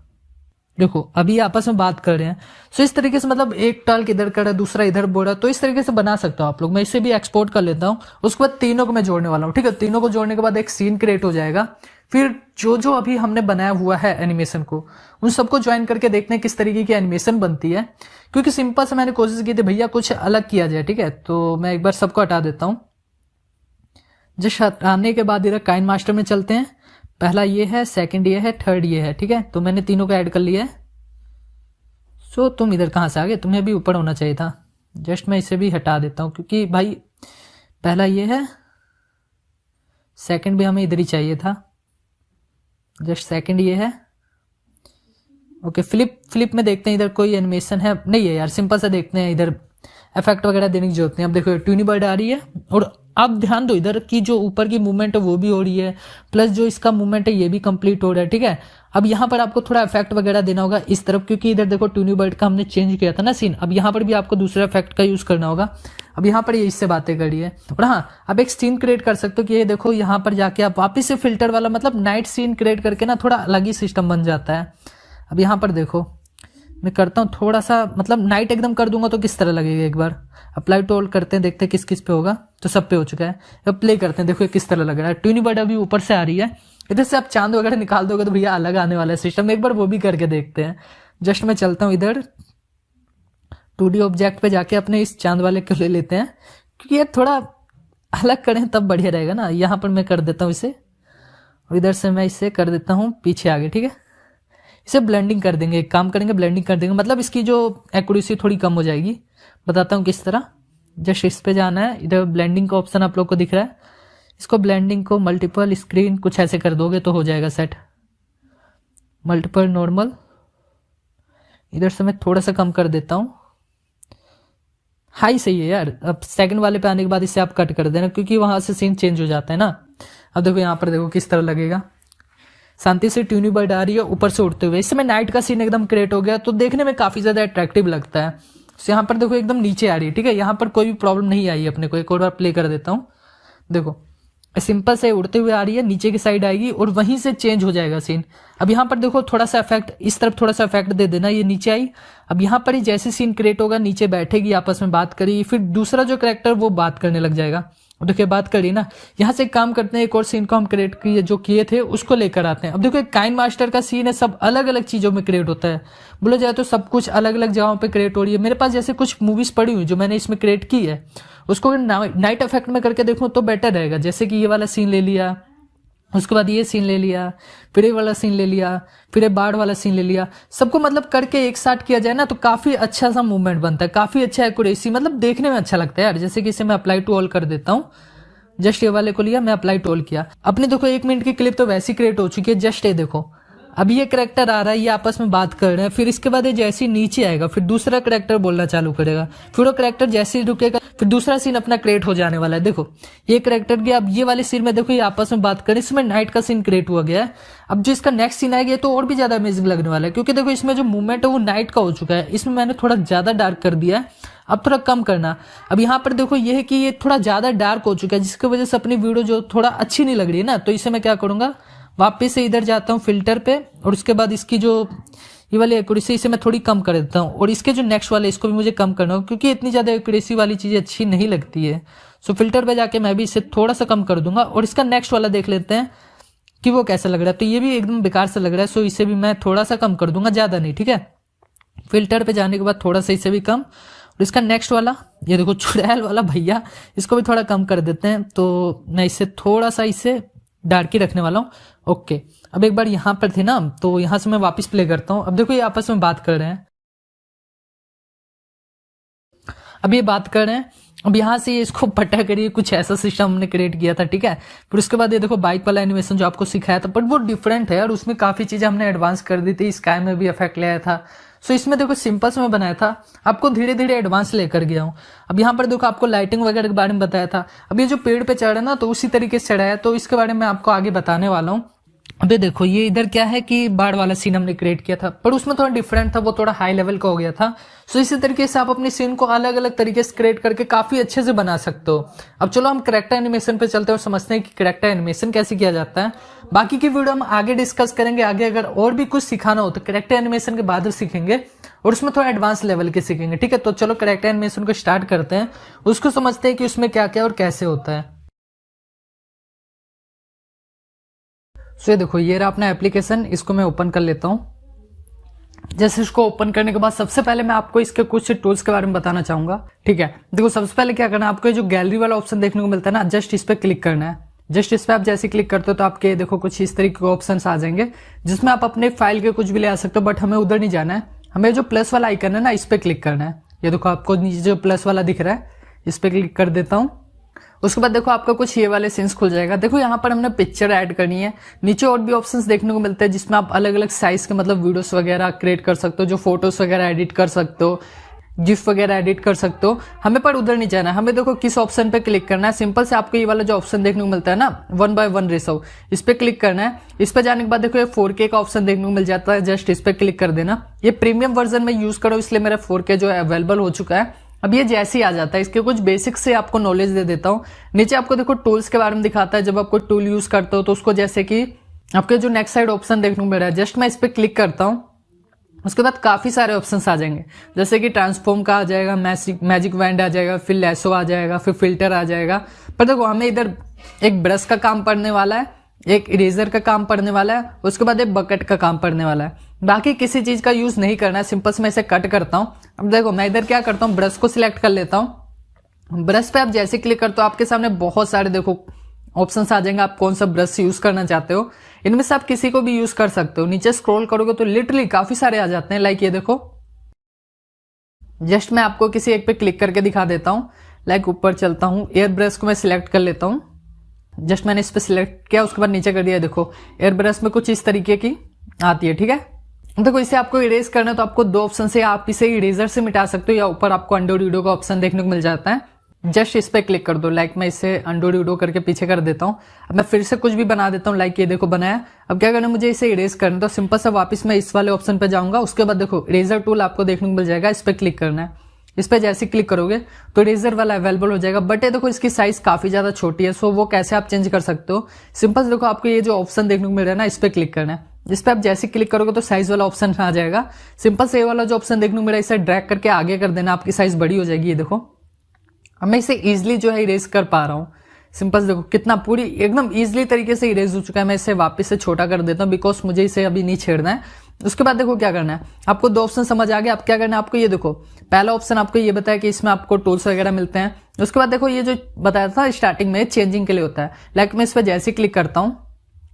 देखो अभी आपस में बात कर रहे हैं। सो इस तरीके से मतलब एक टल्क इधर कर रहा है, दूसरा इधर बोल रहा है, तो इस तरीके से बना सकते हो आप लोग। मैं इसे भी एक्सपोर्ट कर लेता हूँ। उसके बाद तीनों को मैं जोड़ने वाला हूँ। ठीक है, तीनों को जोड़ने के बाद एक सीन क्रिएट हो जाएगा। फिर जो जो अभी हमने बनाया हुआ है एनिमेशन को, उन सबको ज्वाइन करके देखने किस तरीके की एनिमेशन बनती है। क्योंकि सिंपल से मैंने कोशिश की थी भैया कुछ अलग किया जाए। ठीक है, तो मैं एक बार सबको हटा देता हूँ। जस्ट हटाने के बाद इधर काइन मास्टर में चलते हैं। पहला ये है, सेकंड ये है, थर्ड ये है। ठीक है, तो मैंने तीनों को ऐड कर लिया है। सो तुम इधर कहां से आ गए, तुम्हें भी ऊपर होना चाहिए था। जस्ट मैं इसे भी हटा देता हूं, क्योंकि भाई पहला ये है, सेकंड भी हमें इधर ही चाहिए था। जस्ट सेकंड ये है। ओके, फ्लिप में देखते हैं इधर कोई एनिमेशन है नहीं है यार, सिंपल सा देखते हैं। इधर इफेक्ट वगैरह देने की जरूरत नहीं। अब देखो ट्यूनीबर्ड आ रही है, और आप ध्यान दो इधर की जो ऊपर की मूवमेंट है वो भी हो रही है, प्लस जो इसका मूवमेंट है ये भी कंप्लीट हो रहा है। ठीक है, अब यहाँ पर आपको थोड़ा इफेक्ट वगैरह देना होगा इस तरफ, क्योंकि इधर देखो ट्यूनीबर्ड का हमने चेंज किया था ना सीन। अब यहाँ पर भी आपको दूसरा इफेक्ट का यूज करना होगा। अब यहाँ पर ये इससे बातें कर रही है। और हाँ, अब एक सीन क्रिएट कर सकते हो कि ये देखो यहाँ पर जाके आप वापिस से फिल्टर वाला मतलब नाइट सीन क्रिएट करके ना थोड़ा अलग ही सिस्टम बन जाता है। अब यहाँ पर देखो मैं करता हूँ थोड़ा सा, मतलब नाइट एकदम कर दूंगा तो किस तरह लगेगा। एक बार अप्लाई टू ऑल करते हैं, देखते हैं किस किस पे होगा। तो सब पे हो चुका है। अब प्ले करते हैं, देखो किस तरह लग रहा है। ट्यूनीबर्ड अभी ऊपर से आ रही है। इधर से आप चांद वगैरह निकाल दोगे तो भैया अलग आने वाला है सिस्टम। एक बार वो भी करके देखते हैं। जस्ट मैं चलता हूँ इधर 2D ऑब्जेक्ट पे जाके अपने इस चांद वाले को ले लेते हैं, क्योंकि यार थोड़ा अलग करें तब बढ़िया रहेगा ना। यहाँ पर मैं कर देता हूँ इसे, और इधर से मैं इसे कर देता हूँ पीछे आगे। ठीक है, इसे ब्लेंडिंग कर देंगे। एक काम करेंगे, ब्लेंडिंग कर देंगे, मतलब इसकी जो एक्यूरेसी थोड़ी कम हो जाएगी। बताता हूँ किस तरह। जस्ट इस पे जाना है, इधर ब्लेंडिंग का ऑप्शन आप लोग को दिख रहा है, इसको ब्लेंडिंग को मल्टीपल स्क्रीन कुछ ऐसे कर दोगे तो हो जाएगा सेट। मल्टीपल नॉर्मल, इधर से मैं थोड़ा सा कम कर देता हूँ। हाई सही है यार। अब सेकंड वाले पे आने के बाद इसे आप कट कर देना, क्योंकि वहां से सीन चेंज हो जाता है ना। अब देखो यहाँ पर देखो किस तरह लगेगा। शांति से ट्यूनी बर्ड आ रही है ऊपर से उड़ते हुए। इस समय नाइट का सीन एकदम क्रिएट हो गया, तो देखने में काफी ज्यादा अट्रैक्टिव लगता है। तो यहाँ पर देखो एकदम नीचे आ रही है, ठीक है। यहाँ पर कोई भी प्रॉब्लम नहीं आई अपने को। एक और बार प्ले कर देता हूँ, देखो सिंपल से उड़ते हुए आ रही है, नीचे की साइड आएगी और वहीं से चेंज हो जाएगा सीन। अब यहाँ पर देखो थोड़ा सा इफेक्ट, इस तरफ थोड़ा सा इफेक्ट दे देना, ये नीचे आई। अब यहाँ पर ही जैसे सीन क्रिएट होगा, नीचे बैठेगी, आपस में बात करेगी, फिर दूसरा जो कैरेक्टर वो बात करने लग जाएगा। देखिए बात करी ना। यहाँ से एक काम करते हैं, एक और सीन को हम क्रिएट किए जो किए थे उसको लेकर आते हैं। अब देखो एक काइन मास्टर का सीन है, सब अलग अलग चीजों में क्रिएट होता है। बोला जाए तो सब कुछ अलग अलग जगहों पे क्रिएट हो रही है। मेरे पास जैसे कुछ मूवीज पड़ी हुई जो मैंने इसमें क्रिएट की है, उसको नाइट इफेक्ट में करके देखूं तो बेटर रहेगा। जैसे कि ये वाला सीन ले लिया, उसके बाद ये सीन ले लिया, फिर ये वाला सीन ले लिया, फिर ये बाढ़ वाला सीन ले लिया। सबको मतलब करके एक साथ किया जाए ना तो काफी अच्छा सा मूवमेंट बनता है, काफी अच्छा एक्यूरेसी, मतलब देखने में अच्छा लगता है यार। जैसे कि इसे मैं अप्लाई टू ऑल कर देता हूँ। जस्ट ये वाले को लिया, मैं अप्लाई टू ऑल किया। अपने देखो 1 मिनट की क्लिप तो वैसी क्रिएट हो चुकी है। जस्ट ये देखो, अब ये कैरेक्टर आ रहा है, ये आपस में बात कर रहे हैं, फिर इसके बाद ये जैसे ही नीचे आएगा फिर दूसरा कैरेक्टर बोलना चालू करेगा, फिर वो कैरेक्टर जैसे ही रुकेगा फिर दूसरा सीन अपना क्रिएट हो जाने वाला है। देखो ये कैरेक्टर की, अब ये वाले सीन में देखो ये आपस में बात करें, इसमें नाइट का सीन क्रिएट हुआ गया है। अब जो इसका नेक्स्ट सीन आएगा तो और भी ज्यादा अमेजिंग लगने वाला है, क्योंकि देखो इसमें जो मूवमेंट है वो नाइट का हो चुका है। इसमें मैंने थोड़ा ज्यादा डार्क कर दिया है, अब थोड़ा कम करना। अब यहाँ पर देखो ये है कि ये थोड़ा ज्यादा डार्क हो चुका है, जिसकी वजह से अपनी वीडियो जो थोड़ा अच्छी नहीं लग रही है ना। तो इसे मैं क्या करूंगा, वापस से इधर जाता हूँ फिल्टर पे, और उसके बाद इसकी जो ये वाली एक्यूरेसी इसे मैं थोड़ी कम कर देता हूँ, और इसके जो नेक्स्ट वाले इसको भी मुझे कम करना होगा, क्योंकि इतनी ज्यादा एक्यूरेसी वाली चीजें अच्छी नहीं लगती है। सो फिल्टर पे जाके मैं भी इसे थोड़ा सा कम कर दूंगा, और इसका नेक्स्ट वाला देख लेते हैं कि वो कैसा लग रहा है। तो ये भी एकदम बेकार सा लग रहा है, सो इसे भी मैं थोड़ा सा कम कर दूंगा, ज्यादा नहीं, ठीक है। फिल्टर पे जाने के बाद थोड़ा सा इसे भी कम, और इसका नेक्स्ट वाला ये देखो चुड़ैल वाला भैया, इसको भी थोड़ा कम कर देते हैं। तो मैं इसे थोड़ा सा इसे डार्क ही रखने वाला हूँ। ओके, अब एक बार यहाँ पर थे ना, तो यहाँ से मैं वापस प्ले करता हूँ। अब देखो ये आपस में बात कर रहे हैं, अब ये बात कर रहे हैं। अब यहाँ से इसको पटा करिए, कुछ ऐसा सिस्टम हमने क्रिएट किया था, ठीक है। फिर उसके बाद ये देखो बाइक वाला एनिमेशन जो आपको सिखाया था, बट वो डिफरेंट है और उसमें काफी चीजें हमने एडवांस कर दी थी। स्काई में भी इफेक्ट ले आया था। सो इसमें देखो सिंपल से मैं बनाया था, आपको धीरे धीरे एडवांस लेकर गया हूँ। अब यहाँ पर देखो आपको लाइटिंग वगैरह के बारे में बताया था। अब ये जो पेड़ पे चढ़ है ना, तो उसी तरीके से चढ़ा है, तो इसके बारे में आपको आगे बताने वाला हूँ। अबे देखो ये इधर क्या है कि बाढ़ वाला सीन हमने क्रिएट किया था, पर उसमें थोड़ा डिफरेंट था, वो थोड़ा हाई लेवल का हो गया था। सो इसी तरीके से आप अपने सीन को अलग अलग तरीके से क्रिएट करके काफी अच्छे से बना सकते हो। अब चलो हम कैरेक्टर एनिमेशन पे चलते हैं और समझते हैं कि कैरेक्टर एनिमेशन कैसे किया जाता है। बाकी की वीडियो हम आगे डिस्कस करेंगे। आगे अगर और भी कुछ सिखाना हो तो कैरेक्टर एनिमेशन के बाद सीखेंगे, और उसमें थोड़ा एडवांस लेवल के सीखेंगे, ठीक है। तो चलो कैरेक्टर एनिमेशन को स्टार्ट करते हैं, उसको समझते हैं कि उसमें क्या क्या और कैसे होता है। सो ये देखो ये रहा अपना एप्लीकेशन, इसको मैं ओपन कर लेता हूं। जैसे इसको ओपन करने के बाद सबसे पहले मैं आपको इसके कुछ टूल्स के बारे में बताना चाहूंगा, ठीक है। देखो सबसे पहले क्या करना है, आपको जो गैलरी वाला ऑप्शन देखने को मिलता है ना, जस्ट इस पे क्लिक करना है। जस्ट इस पे आप जैसे क्लिक करते हो तो आपके देखो कुछ इस तरीके के ऑप्शन आ जाएंगे, जिसमें आप अपने फाइल के कुछ भी ले आ सकते हो। बट हमें उधर नहीं जाना है, हमें जो प्लस वाला आइकन है ना, इस पे क्लिक करना है। ये देखो आपको नीचे जो प्लस वाला दिख रहा है, इस पे क्लिक कर देता हूँ। उसके बाद देखो आपका कुछ ये वाले सीन्स खुल जाएगा। देखो यहाँ पर हमने पिक्चर ऐड करनी है। नीचे और भी ऑप्शंस देखने को मिलते हैं, जिसमें आप अलग अलग साइज के मतलब वीडियोस वगैरह क्रिएट कर सकते हो, जो फोटोज वगैरह एडिट कर सकते हो, गिफ वगैरह एडिट कर सकते हो। हमें पर उधर नहीं जाना है, हमें देखो किस ऑप्शन पे क्लिक करना है। सिंपल से आपको ये वाला जो ऑप्शन देखने को मिलता है ना, 1:1 रेशो, इस पे क्लिक करना है। इस पे जाने के बाद देखो ये 4K का ऑप्शन देखने को मिल जाता है, जस्ट इस पे क्लिक कर देना। ये प्रीमियम वर्जन में यूज करो, इसलिए मेरा 4K जो है अवेलेबल हो चुका है। अब ये जैसे ही आ जाता है, इसके कुछ बेसिक से आपको नॉलेज दे देता हूँ। नीचे आपको देखो टूल्स के बारे में दिखाता है, जब आप कोई टूल यूज करते हो तो उसको जैसे कि आपके जो नेक्स्ट साइड ऑप्शन देखने को मिल रहा है, जस्ट मैं इस पे क्लिक करता हूँ। उसके बाद काफी सारे ऑप्शंस आ जाएंगे, जैसे कि ट्रांसफॉर्म का आ जाएगा, मैजिक वैंड आ जाएगा, फिर लैसो आ जाएगा, फिर फिल्टर आ जाएगा। पर देखो हमें इधर एक ब्रश का काम पड़ने वाला है, एक इरेजर का काम पड़ने वाला है, उसके बाद एक बकेट का काम पड़ने वाला है। बाकी किसी चीज का यूज नहीं करना है। सिंपल से मैं इसे कट करता हूँ। अब देखो मैं इधर क्या करता हूँ, ब्रश को सिलेक्ट कर लेता हूँ। ब्रश पे आप जैसे क्लिक करते हो आपके सामने बहुत सारे देखो ऑप्शंस आ जाएंगे, आप कौन सा ब्रश यूज करना चाहते हो। इनमें से आप किसी को भी यूज कर सकते हो। नीचे स्क्रॉल करोगे तो लिटरली काफी सारे आ जाते हैं, लाइक ये देखो। जस्ट मैं आपको किसी एक पे क्लिक करके दिखा देता हूँ। लाइक ऊपर चलता हूँ, एयर ब्रश को मैं सिलेक्ट कर लेता हूँ। जस्ट मैंने इस पर सिलेक्ट किया, उसके बाद नीचे कर दिया। देखो एयर ब्रश में कुछ इस तरीके की आती है, ठीक है। देखो इसे आपको इरेज करना है तो आपको दो ऑप्शन से, आप इसे इरेजर से मिटा सकते हो या ऊपर आपको अंडो रीडो का ऑप्शन देखने को मिल जाता है। जस्ट इस पे क्लिक कर दो। लाइक मैं इसे अंडो रीडो करके पीछे कर देता हूँ। अब मैं फिर से कुछ भी बना देता हूँ। लाइक ये देखो बनाया। अब क्या करना है, मुझे इसे इरेज करना है तो सिंपल सा वापस मैं इस वाले ऑप्शन पे जाऊंगा। उसके बाद देखो इरेजर टूल आपको देखने को मिल जाएगा, इस पे क्लिक करना है। इस पे जैसे क्लिक करोगे तो इरेजर वाला अवेलेबल हो जाएगा। बट ये देखो इसकी साइज काफी ज्यादा छोटी है, सो वो कैसे आप चेंज कर सकते हो। सिंपल से देखो आपको ये जो ऑप्शन देखने को मिल रहा है ना, इस पे क्लिक करना है। इस पे आप जैसे क्लिक करोगे तो साइज वाला ऑप्शन आ जाएगा। सिंपल से ये वाला जो ऑप्शन देखने को मिल रहा है, इसे ड्रैग करके आगे कर देना, आपकी साइज बड़ी हो जाएगी। ये देखो अब मैं इसे इजिली जो है इरेज कर पा रहा हूँ। सिंपल से देखो कितना पूरी एकदम इजिली तरीके से इरेज हो चुका है। मैं इसे वापस से छोटा कर देता हूँ बिकॉज मुझे इसे अभी नहीं छेड़ना है। उसके बाद देखो क्या करना है, आपको दो ऑप्शन समझ आ गया। अब क्या करना है आपको, ये देखो पहला ऑप्शन आपको ये बताया कि इसमें आपको टूल्स वगैरह मिलते हैं। उसके बाद देखो ये जो बताया था स्टार्टिंग में चेंजिंग के लिए होता है। लाइक मैं इस पर जैसे क्लिक करता हूँ,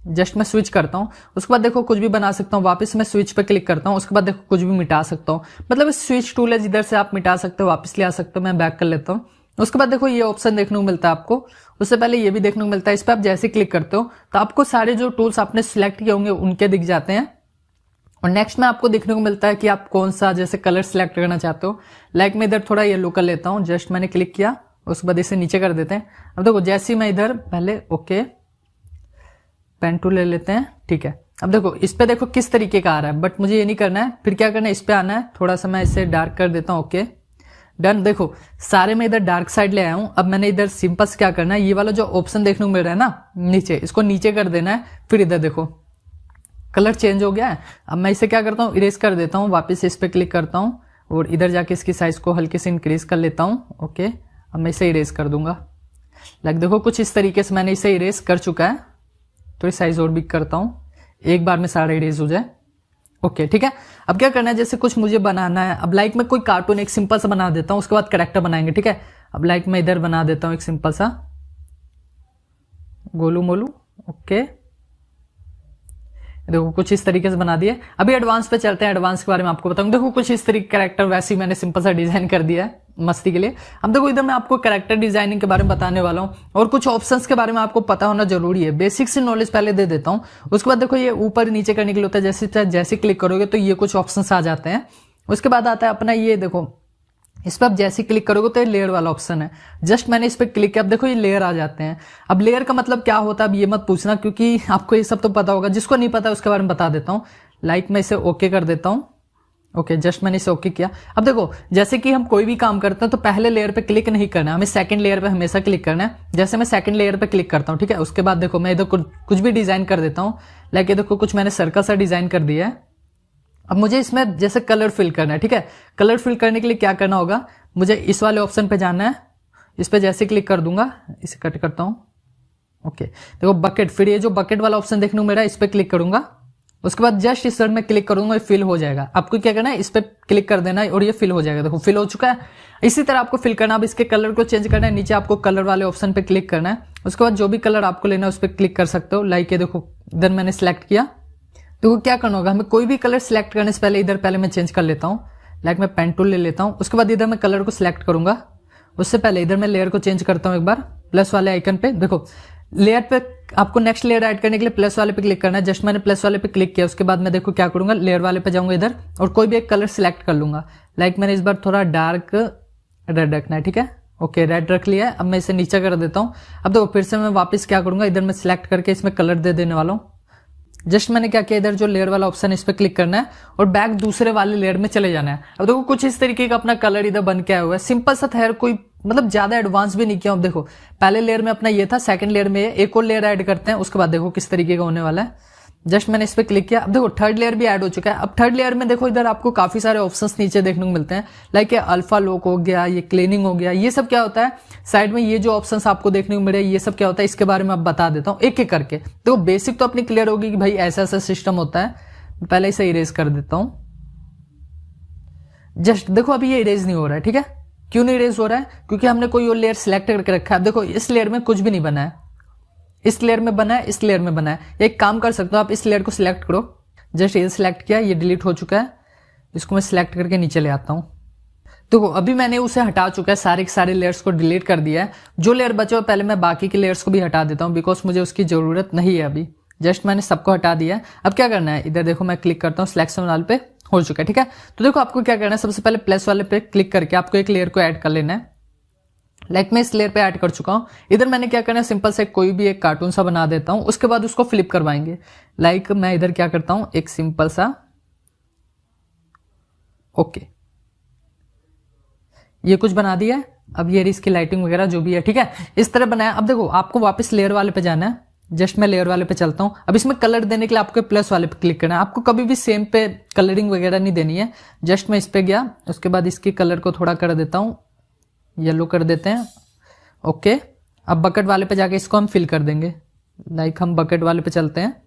जस्ट मैं स्विच करता हूँ, उसके बाद देखो कुछ भी बना सकता हूँ। वापस मैं स्विच पे क्लिक करता हूँ, उसके बाद देखो कुछ भी मिटा सकता हूँ। मतलब स्विच टूल है जिधर से आप मिटा सकते हो, वापस ले आ सकते हो। मैं बैक कर लेता हूँ। उसके बाद देखो ये ऑप्शन देखने को मिलता है आपको। उससे पहले ये भी देखने को मिलता है। इस पर आप जैसे क्लिक करते हो तो आपको सारे जो टूल्स आपने सिलेक्ट किए होंगे उनके दिख जाते हैं। और नेक्स्ट में आपको देखने को मिलता है कि आप कौन सा जैसे कलर सिलेक्ट करना चाहते हो। लाइक मैं इधर थोड़ा येलो कर लेता हूँ। जस्ट मैंने क्लिक किया, उसके बाद इसे नीचे कर देते हैं। अब देखो जैसे ही मैं इधर पहले ओके पेन टूल ले लेते हैं, ठीक है। अब देखो इस पे देखो किस तरीके का आ रहा है, बट मुझे ये नहीं करना है। फिर क्या करना है, इस पे आना है, थोड़ा सा मैं इसे डार्क कर देता हूँ। Okay done. देखो सारे मैं इधर डार्क साइड ले आया हूं। अब मैंने इधर सिंपल से क्या करना है, ये वाला जो ऑप्शन देखने को मिल रहा है ना नीचे, इसको नीचे कर देना है। फिर इधर देखो कलर चेंज हो गया है। अब मैं इसे क्या करता हूँ, इरेज कर देता हूँ। वापस इस पे क्लिक करता हूँ और इधर जाके इसकी साइज को हल्के से इंक्रीज कर लेता हूँ। ओके अब मैं इसे इरेज कर दूंगा। लाइक देखो कुछ इस तरीके से मैंने इसे इरेज कर चुका है। थोड़ी साइज और बिग करता हूँ, एक बार में सारा इरेज हो जाए। ओके ठीक है। अब क्या करना है, जैसे कुछ मुझे बनाना है। अब लाइक मैं कोई कार्टून एक सिंपल सा बना देता हूँ, उसके बाद कैरेक्टर बनाएंगे, ठीक है। अब लाइक मैं इधर बना देता हूँ एक सिंपल सा गोलू मोलू। ओके देखो कुछ इस तरीके से बना दिए। अभी एडवांस पे चलते हैं, एडवांस के बारे में आपको बताऊंगा। देखो कुछ इस तरीके कैरेक्टर वैसे ही मैंने सिंपल सा डिजाइन कर दिया है मस्ती के लिए। अब देखो इधर मैं आपको कैरेक्टर डिजाइनिंग के बारे में बताने वाला हूँ और कुछ ऑप्शंस के बारे में आपको पता होना जरूरी है। बेसिक सी नॉलेज पहले दे देता हूँ। उसके बाद देखो ये ऊपर नीचे करने के लिए होता है। जैसे क्लिक करोगे तो ये कुछ ऑप्शंस आ जाते हैं। उसके बाद आता है अपना ये देखो, इस पर आप जैसे क्लिक करोगे तो ये लेयर वाला ऑप्शन है। जस्ट मैंने इस पर क्लिक किया, अब देखो ये लेयर आ जाते हैं। अब लेयर का मतलब क्या होता है अब ये मत पूछना, क्योंकि आपको ये सब तो पता होगा। जिसको नहीं पता उसके बारे में बता देता हूँ। लाइक मैं इसे ओके कर देता हूँ। ओके जस्ट मैंने इसे ओके किया। अब देखो जैसे कि हम कोई भी काम करते हैं तो पहले लेयर पे क्लिक नहीं करना है, हमें सेकंड लेयर पे हमेशा क्लिक करना है। जैसे मैं सेकंड लेयर पे क्लिक करता हूँ, ठीक है। उसके बाद देखो मैं इधर कुछ भी डिजाइन कर देता हूँ। लाइक ये देखो कुछ मैंने सर्कल सा डिजाइन कर दिया है। अब मुझे इसमें जैसे कलर फिल करना है, ठीक है। कलर फिल करने के लिए क्या करना होगा, मुझे इस वाले ऑप्शन पे जाना है। इस पे जैसे क्लिक कर दूंगा, इसे कट करता हूं। ओके देखो बकेट, फिर ये जो बकेट वाला ऑप्शन देखने को मिल रहा है इस पे क्लिक करूंगा। उसके बाद जस्ट इस साइड में क्लिक करूंगा, ये फिल हो जाएगा। आपको क्या करना है, इस पे क्लिक कर देना है और ये फिल हो जाएगा। देखो फिल हो चुका है। इसी तरह आपको फिल करना है। अब इसके कलर को चेंज करना है, नीचे आपको कलर वाले ऑप्शन पे क्लिक करना है। उसके बाद जो भी कलर आपको लेना है उस पर क्लिक कर सकते हो। लाइक ये देखो इधर मैंने सिलेक्ट किया। तो क्या करना होगा, हमें कोई भी कलर सिलेक्ट करने से पहले इधर पहले मैं चेंज कर लेता हूँ। लाइक मैं पेन टूल ले लेता हूँ। उसके बाद इधर मैं कलर को सिलेक्ट करूंगा। उससे पहले इधर मैं लेयर को चेंज करता हूँ एक बार, प्लस वाले आइकन पे। देखो लेयर पे आपको नेक्स्ट लेयर ऐड करने के लिए प्लस वाले पे क्लिक करना है। जस्ट मैंने प्लस वाले पे क्लिक किया। उसके बाद मैं देखो क्या करूंगा, लेयर वाले पे जाऊंगा इधर और कोई भी एक कलर सिलेक्ट कर लूंगा। लाइक मैंने इस बार थोड़ा डार्क रेड रखना है, ठीक है। ओके रेड रख लिया है। अब मैं इसे नीचे कर देता हूँ। अब देखो फिर से मैं वापस क्या करूंगा, इधर मैं सिलेक्ट करके इसमें कलर दे देने वाला हूँ। जस्ट मैंने क्या किया, इधर जो लेयर वाला ऑप्शन है इस पे क्लिक करना है और बैक दूसरे वाले लेयर में चले जाना है। अब देखो कुछ इस तरीके का अपना कलर इधर बन के आया हुआ है। सिंपल सा था, कोई मतलब ज्यादा एडवांस भी नहीं किया। अब देखो पहले लेयर में अपना ये था, सेकंड लेयर में एक और लेयर ऐड करते हैं। उसके बाद देखो किस तरीके का होने वाला है। जस्ट मैंने इस पे क्लिक किया। अब देखो थर्ड लेयर भी ऐड हो चुका है। अब थर्ड लेयर में देखो इधर आपको काफी सारे ऑप्शंस नीचे देखने को मिलते हैं। लाइक ये अल्फा लॉक हो गया, ये क्लीनिंग हो गया। ये सब क्या होता है, साइड में ये जो ऑप्शंस आपको देखने को मिल रहे हैं ये सब क्या होता है, इसके बारे में अब बता देता हूँ एक एक करके। देखो बेसिक तो अपनी क्लियर होगी कि भाई ऐसा ऐसा सिस्टम होता है। पहले इसे इरेज कर देता हूँ। जस्ट देखो अभी ये इरेज नहीं हो रहा है, ठीक है। क्यों नहीं इरेज हो रहा है, क्योंकि हमने कोई और लेयर सिलेक्ट करके रखा है। देखो इस लेयर में कुछ भी नहीं बना है, इस लेयर में बना है, इस लेयर में बना है। एक काम कर सकते हो आप, इस लेयर को सिलेक्ट करो। जस्ट ये सिलेक्ट किया, ये डिलीट हो चुका है। इसको मैं सिलेक्ट करके नीचे ले आता हूं। तो अभी मैंने उसे हटा चुका है, सारे के सारे लेयर्स को डिलीट कर दिया है। जो लेयर बचे हुए पहले मैं बाकी के लेयर्स को भी हटा देता हूँ, बिकॉज मुझे उसकी जरूरत नहीं है अभी। जस्ट मैंने सबको हटा दिया है। अब क्या करना है, इधर देखो मैं क्लिक करता हूँ, सिलेक्शन वाले पे हो चुका है, ठीक है। तो देखो आपको क्या करना है, सबसे पहले प्लस वाले पे क्लिक करके आपको एक लेयर को ऐड कर लेना है। लाइक मैं इस लेयर पे ऐड कर चुका हूँ। इधर मैंने क्या करना है, सिंपल से कोई भी एक कार्टून सा बना देता हूँ, उसके बाद उसको फ्लिप करवाएंगे। लाइक मैं इधर क्या करता हूँ, एक सिंपल सा ओके, ये कुछ बना दिया है। अब ये इसकी लाइटिंग वगैरह जो भी है, ठीक है, इस तरह बनाया। अब देखो आपको वापस लेयर वाले पे जाना है। जस्ट मैं लेयर वाले पे चलता हूं। अब इसमें कलर देने के लिए आपको प्लस वाले पे क्लिक करना है। आपको कभी भी सेम पे कलरिंग वगैरह नहीं देनी है। जस्ट मैं इस पे गया, उसके बाद इसकी कलर को थोड़ा कर देता हूं, येलो कर देते हैं। ओके, अब बकेट वाले पे जाके इसको हम फिल कर देंगे। लाइक हम बकेट वाले पे चलते हैं।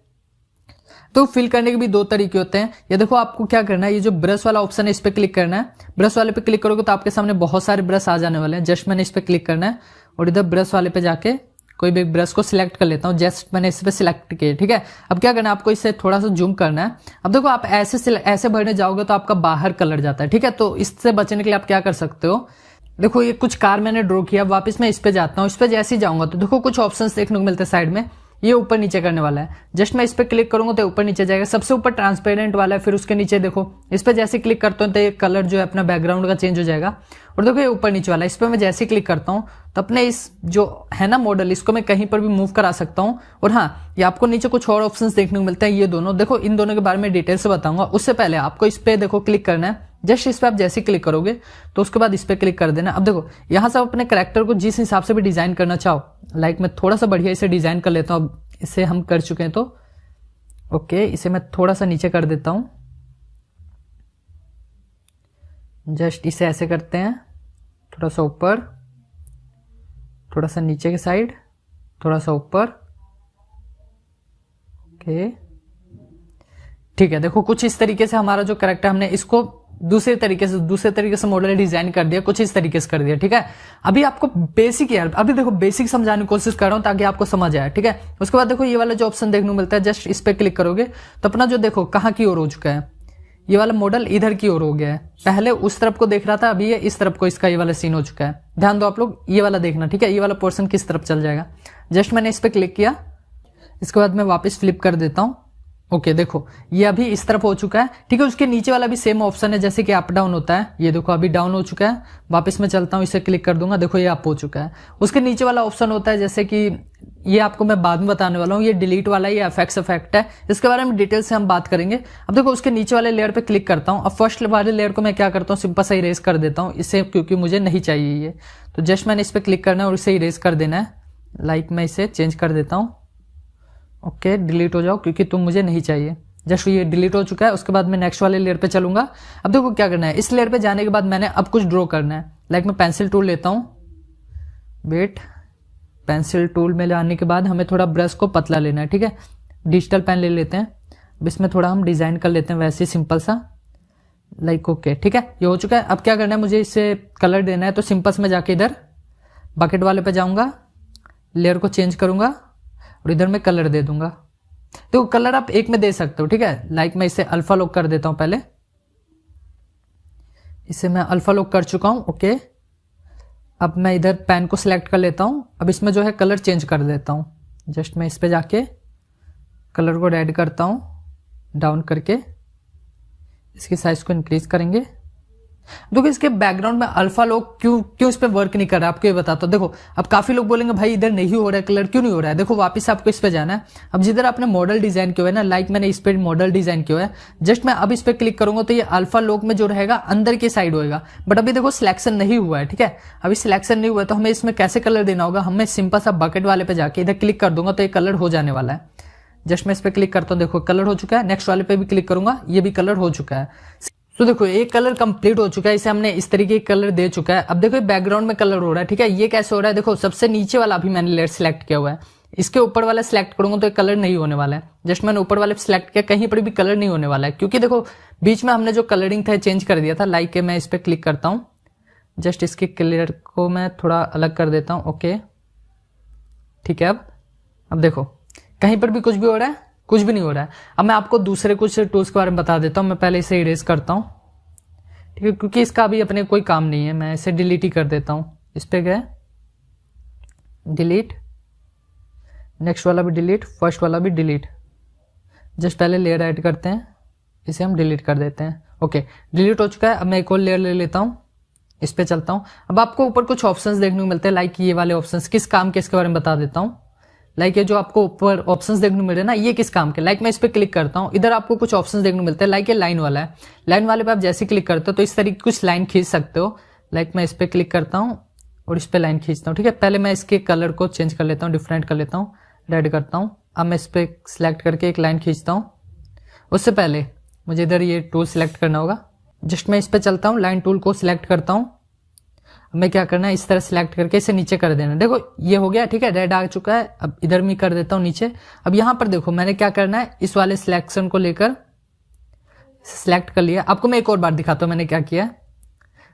तो फिल करने के भी दो तरीके होते हैं। ये देखो आपको क्या करना है, ये जो ब्रश वाला ऑप्शन है इस पे क्लिक करना है। ब्रश वाले पे क्लिक करोगे तो आपके सामने बहुत सारे ब्रश आ जाने वाले हैं। जस्ट मैंने इस पे क्लिक करना है और इधर ब्रश वाले पे जाके कोई भी ब्रश को सिलेक्ट कर लेता हूं। जस्ट मैंने इस पे सिलेक्ट किया, ठीक है। अब क्या करना है, आपको इसे थोड़ा सा जूम करना है। अब देखो आप ऐसे भरने जाओगे तो आपका बाहर कलर जाता है, ठीक है। तो इससे बचने के लिए आप क्या कर सकते हो, देखो ये कुछ कार मैंने ड्रॉ किया, वापस मैं इस पे जाता हूँ। इस पे जैसे ही जाऊंगा तो देखो कुछ ऑप्शंस देखने को मिलते हैं साइड में, ये ऊपर नीचे करने वाला है। जस्ट मैं इस पे क्लिक करूंगा तो ऊपर नीचे जाएगा। सबसे ऊपर ट्रांसपेरेंट वाला है, फिर उसके नीचे देखो इस पे जैसे क्लिक करता हूं तो ये कलर जो है अपना बैकग्राउंड का चेंज हो जाएगा। और देखो ये ऊपर नीचे वाला है, इस पे मैं जैसे क्लिक करता हूं तो अपने इस जो है ना मॉडल, इसको मैं कहीं पर भी मूव करा सकता हूं। और हाँ, ये आपको नीचे कुछ और ऑप्शंस देखने को मिलते हैं, ये दोनों देखो, इन दोनों के बारे में डिटेल से बताऊंगा। उससे पहले आपको इस पे देखो क्लिक करना है। जस्ट इस पे आप जैसे क्लिक करोगे तो उसके बाद इस पे क्लिक कर देना। अब देखो यहां से आप अपने कैरेक्टर को जिस हिसाब से भी डिजाइन करना चाहो, लाइक मैं थोड़ा सा बढ़िया इसे डिजाइन कर लेता हूं। अब इसे हम कर चुके हैं तो ओके, इसे मैं थोड़ा सा नीचे कर देता हूं। जस्ट इसे ऐसे करते हैं, थोड़ा सा ऊपर, थोड़ा सा नीचे के साइड, थोड़ा सा ऊपर। ओके ठीक है, देखो कुछ इस तरीके से हमारा जो कैरेक्टर, हमने इसको दूसरे तरीके से मॉडल डिजाइन कर दिया, कुछ इस तरीके से कर दिया, ठीक है। अभी आपको बेसिक यार, अभी देखो बेसिक समझाने की कोशिश कर रहा हूं ताकि आपको समझ आए, ठीक है। उसके बाद देखो ये वाला जो ऑप्शन देखने को मिलता है, जस्ट इस पे क्लिक करोगे तो अपना जो देखो कहाँ की ओर हो चुका है, ये वाला मॉडल इधर की ओर हो गया है। पहले उस तरफ को देख रहा था, अभी ये इस तरफ को, इसका ये वाला सीन हो चुका है। ध्यान दो आप लोग, ये वाला देखना, ठीक है, ये वाला पोर्शन किस तरफ चल जाएगा। जस्ट मैंने इस पे क्लिक किया, इसके बाद मैं वापस फ्लिप कर देता हूं। ओके देखो ये अभी इस तरफ हो चुका है, ठीक है। उसके नीचे वाला भी सेम ऑप्शन है जैसे कि अप डाउन होता है, ये देखो अभी डाउन हो चुका है। वापस मैं चलता हूं, इसे क्लिक कर दूंगा, देखो ये अप हो चुका है। उसके नीचे वाला ऑप्शन होता है जैसे कि ये आपको मैं बाद में बताने वाला हूँ, ये डिलीट वाला, ये एफेक्ट्स इफेक्ट है, इसके बारे में डिटेल से हम बात करेंगे। अब देखो उसके नीचे वाले लेयर पे क्लिक करता हूँ। अब फर्स्ट वाले लेयर को मैं क्या करता हूँ, सिंपल सा इरेज कर देता हूँ इसे, क्योंकि मुझे नहीं चाहिए ये। तो जस्ट मैंने इस पे क्लिक करना है और इसे इरेज कर देना है। लाइक मैं इसे चेंज कर देता हूँ। ओके डिलीट हो जाओ क्योंकि तुम मुझे नहीं चाहिए। जस्ट ये डिलीट हो चुका है। उसके बाद मैं नेक्स्ट वाले लेयर पे चलूंगा। अब देखो क्या करना है, इस लेयर पे जाने के बाद मैंने अब कुछ ड्रॉ करना है। लाइक मैं पेंसिल टूल लेता हूं, वेट, पेंसिल टूल में लाने के बाद हमें थोड़ा ब्रश को पतला लेना है, ठीक है। डिजिटल पेन ले लेते हैं, अब इसमें थोड़ा हम डिजाइन कर लेते हैं वैसे सिंपल सा, लाइक ओके ठीक है, ये हो चुका है। अब क्या करना है, मुझे इसे कलर देना है, तो सिंपल से मैं जाके इधर बकेट वाले पे जाऊंगा, लेयर को चेंज करूंगा और इधर मैं कलर दे दूंगा। तो कलर आप एक में दे सकते हो, ठीक है। लाइक मैं इसे अल्फा लॉक कर देता हूं, पहले इसे मैं अल्फा लॉक कर चुका हूं। ओके अब मैं इधर पेन को सिलेक्ट कर लेता हूं। अब इसमें जो है कलर चेंज कर देता हूं। जस्ट मैं इस पे जाके कलर को ऐड करता हूं, डाउन करके इसकी साइज को इंक्रीज करेंगे। देखो इसके बैकग्राउंड में अल्फा लॉक क्यों इस पे वर्क नहीं कर रहा है, आपको ये बताता हूं। देखो अब काफी लोग बोलेंगे भाई इधर नहीं हो रहा है कलर, क्यों नहीं हो रहा है। देखो वापस आपको इस पे जाना है। अब जिधर आपने मॉडल डिजाइन किया है ना, लाइक मैंने इस पे मॉडल डिजाइन किया है, जस्ट मैं अब इस पे क्लिक करूंगा तो ये अल्फा लॉक में जो रहेगा अंदर की साइड होगा। बट अभी देखो सिलेक्शन नहीं हुआ है, ठीक है। अभी सिलेक्शन नहीं हुआ है तो हमें इसमें कैसे कलर देना होगा, हमें सिंपल सा बकेट वाले पे जाके इधर क्लिक कर दूंगा तो ये कलर हो जाने वाला है। जस्ट मैं इस पे क्लिक करता हूँ, देखो कलर हो चुका है। नेक्स्ट वाले पे भी क्लिक करूंगा, ये भी कलर हो चुका है। तो देखो एक कलर कंप्लीट हो चुका है, इसे हमने इस तरीके का कलर दे चुका है। अब देखो बैकग्राउंड में कलर हो रहा है, ठीक है। ये कैसे हो रहा है, देखो सबसे नीचे वाला अभी मैंने लेयर सिलेक्ट किया हुआ है, इसके ऊपर वाला सिलेक्ट करूंगा तो कलर नहीं होने वाला है। जस्ट मैंने ऊपर वाले सिलेक्ट किया, कहीं पर भी कलर नहीं होने वाला है, क्योंकि देखो बीच में हमने जो कलरिंग था चेंज कर दिया था। लाइक मैं इस पे क्लिक करता हूँ, जस्ट इसके कलर को मैं थोड़ा अलग कर देता हूँ। ओके ठीक है। अब देखो कहीं पर भी कुछ भी हो रहा है, कुछ भी नहीं हो रहा है। अब मैं आपको दूसरे कुछ टूल्स के बारे में बता देता हूँ। मैं पहले इसे इरेज करता हूँ, ठीक ठीक है, क्योंकि इसका अभी अपने कोई काम नहीं है, मैं इसे डिलीट ही कर देता हूँ। इस पे गए, डिलीट, नेक्स्ट वाला भी डिलीट, फर्स्ट वाला भी डिलीट। जस्ट पहले लेयर ऐड करते हैं, इसे हम डिलीट कर देते हैं। ओके, डिलीट हो चुका है। अब मैं एक और लेयर ले लेता हूँ, इस पे चलता हूँ। अब आपको ऊपर कुछ ऑप्शंस देखने को मिलते हैं, लाइक ये वाले ऑप्शंस किस काम के, इसके बारे में बता देता हूँ। लाइक ये जो आपको ऊपर ऑप्शंस देखने को मिल रहे हैं ना, ये किस काम के, लाइक मैं इस पे क्लिक करता हूँ, इधर आपको कुछ ऑप्शंस देखने को मिलते हैं। लाइक ये लाइन वाला है, लाइन वाले पे आप जैसे क्लिक करते हो तो इस तरीके कुछ लाइन खींच सकते हो। लाइक मैं इस पे क्लिक करता हूँ और इस पे लाइन खींचता हूँ। ठीक है, पहले मैं इसके कलर को चेंज कर लेता हूँ, डिफरेंट कर लेता हूँ, रेड करता हूँ। अब मैं इस पे सिलेक्ट करके एक लाइन खींचता हूँ। उससे पहले मुझे इधर ये टूल सिलेक्ट करना होगा। जस्ट मैं इस पे चलता हूँ, लाइन टूल को सिलेक्ट करता हूँ। हमें क्या करना है, इस तरह सिलेक्ट करके इसे नीचे कर देना। देखो ये हो गया, ठीक है, रेड आ चुका है। अब इधर में कर देता हूँ नीचे। अब यहाँ पर देखो मैंने क्या करना है, इस वाले सिलेक्शन को लेकर सिलेक्ट कर लिया। आपको मैं एक और बार दिखाता हूँ मैंने क्या किया।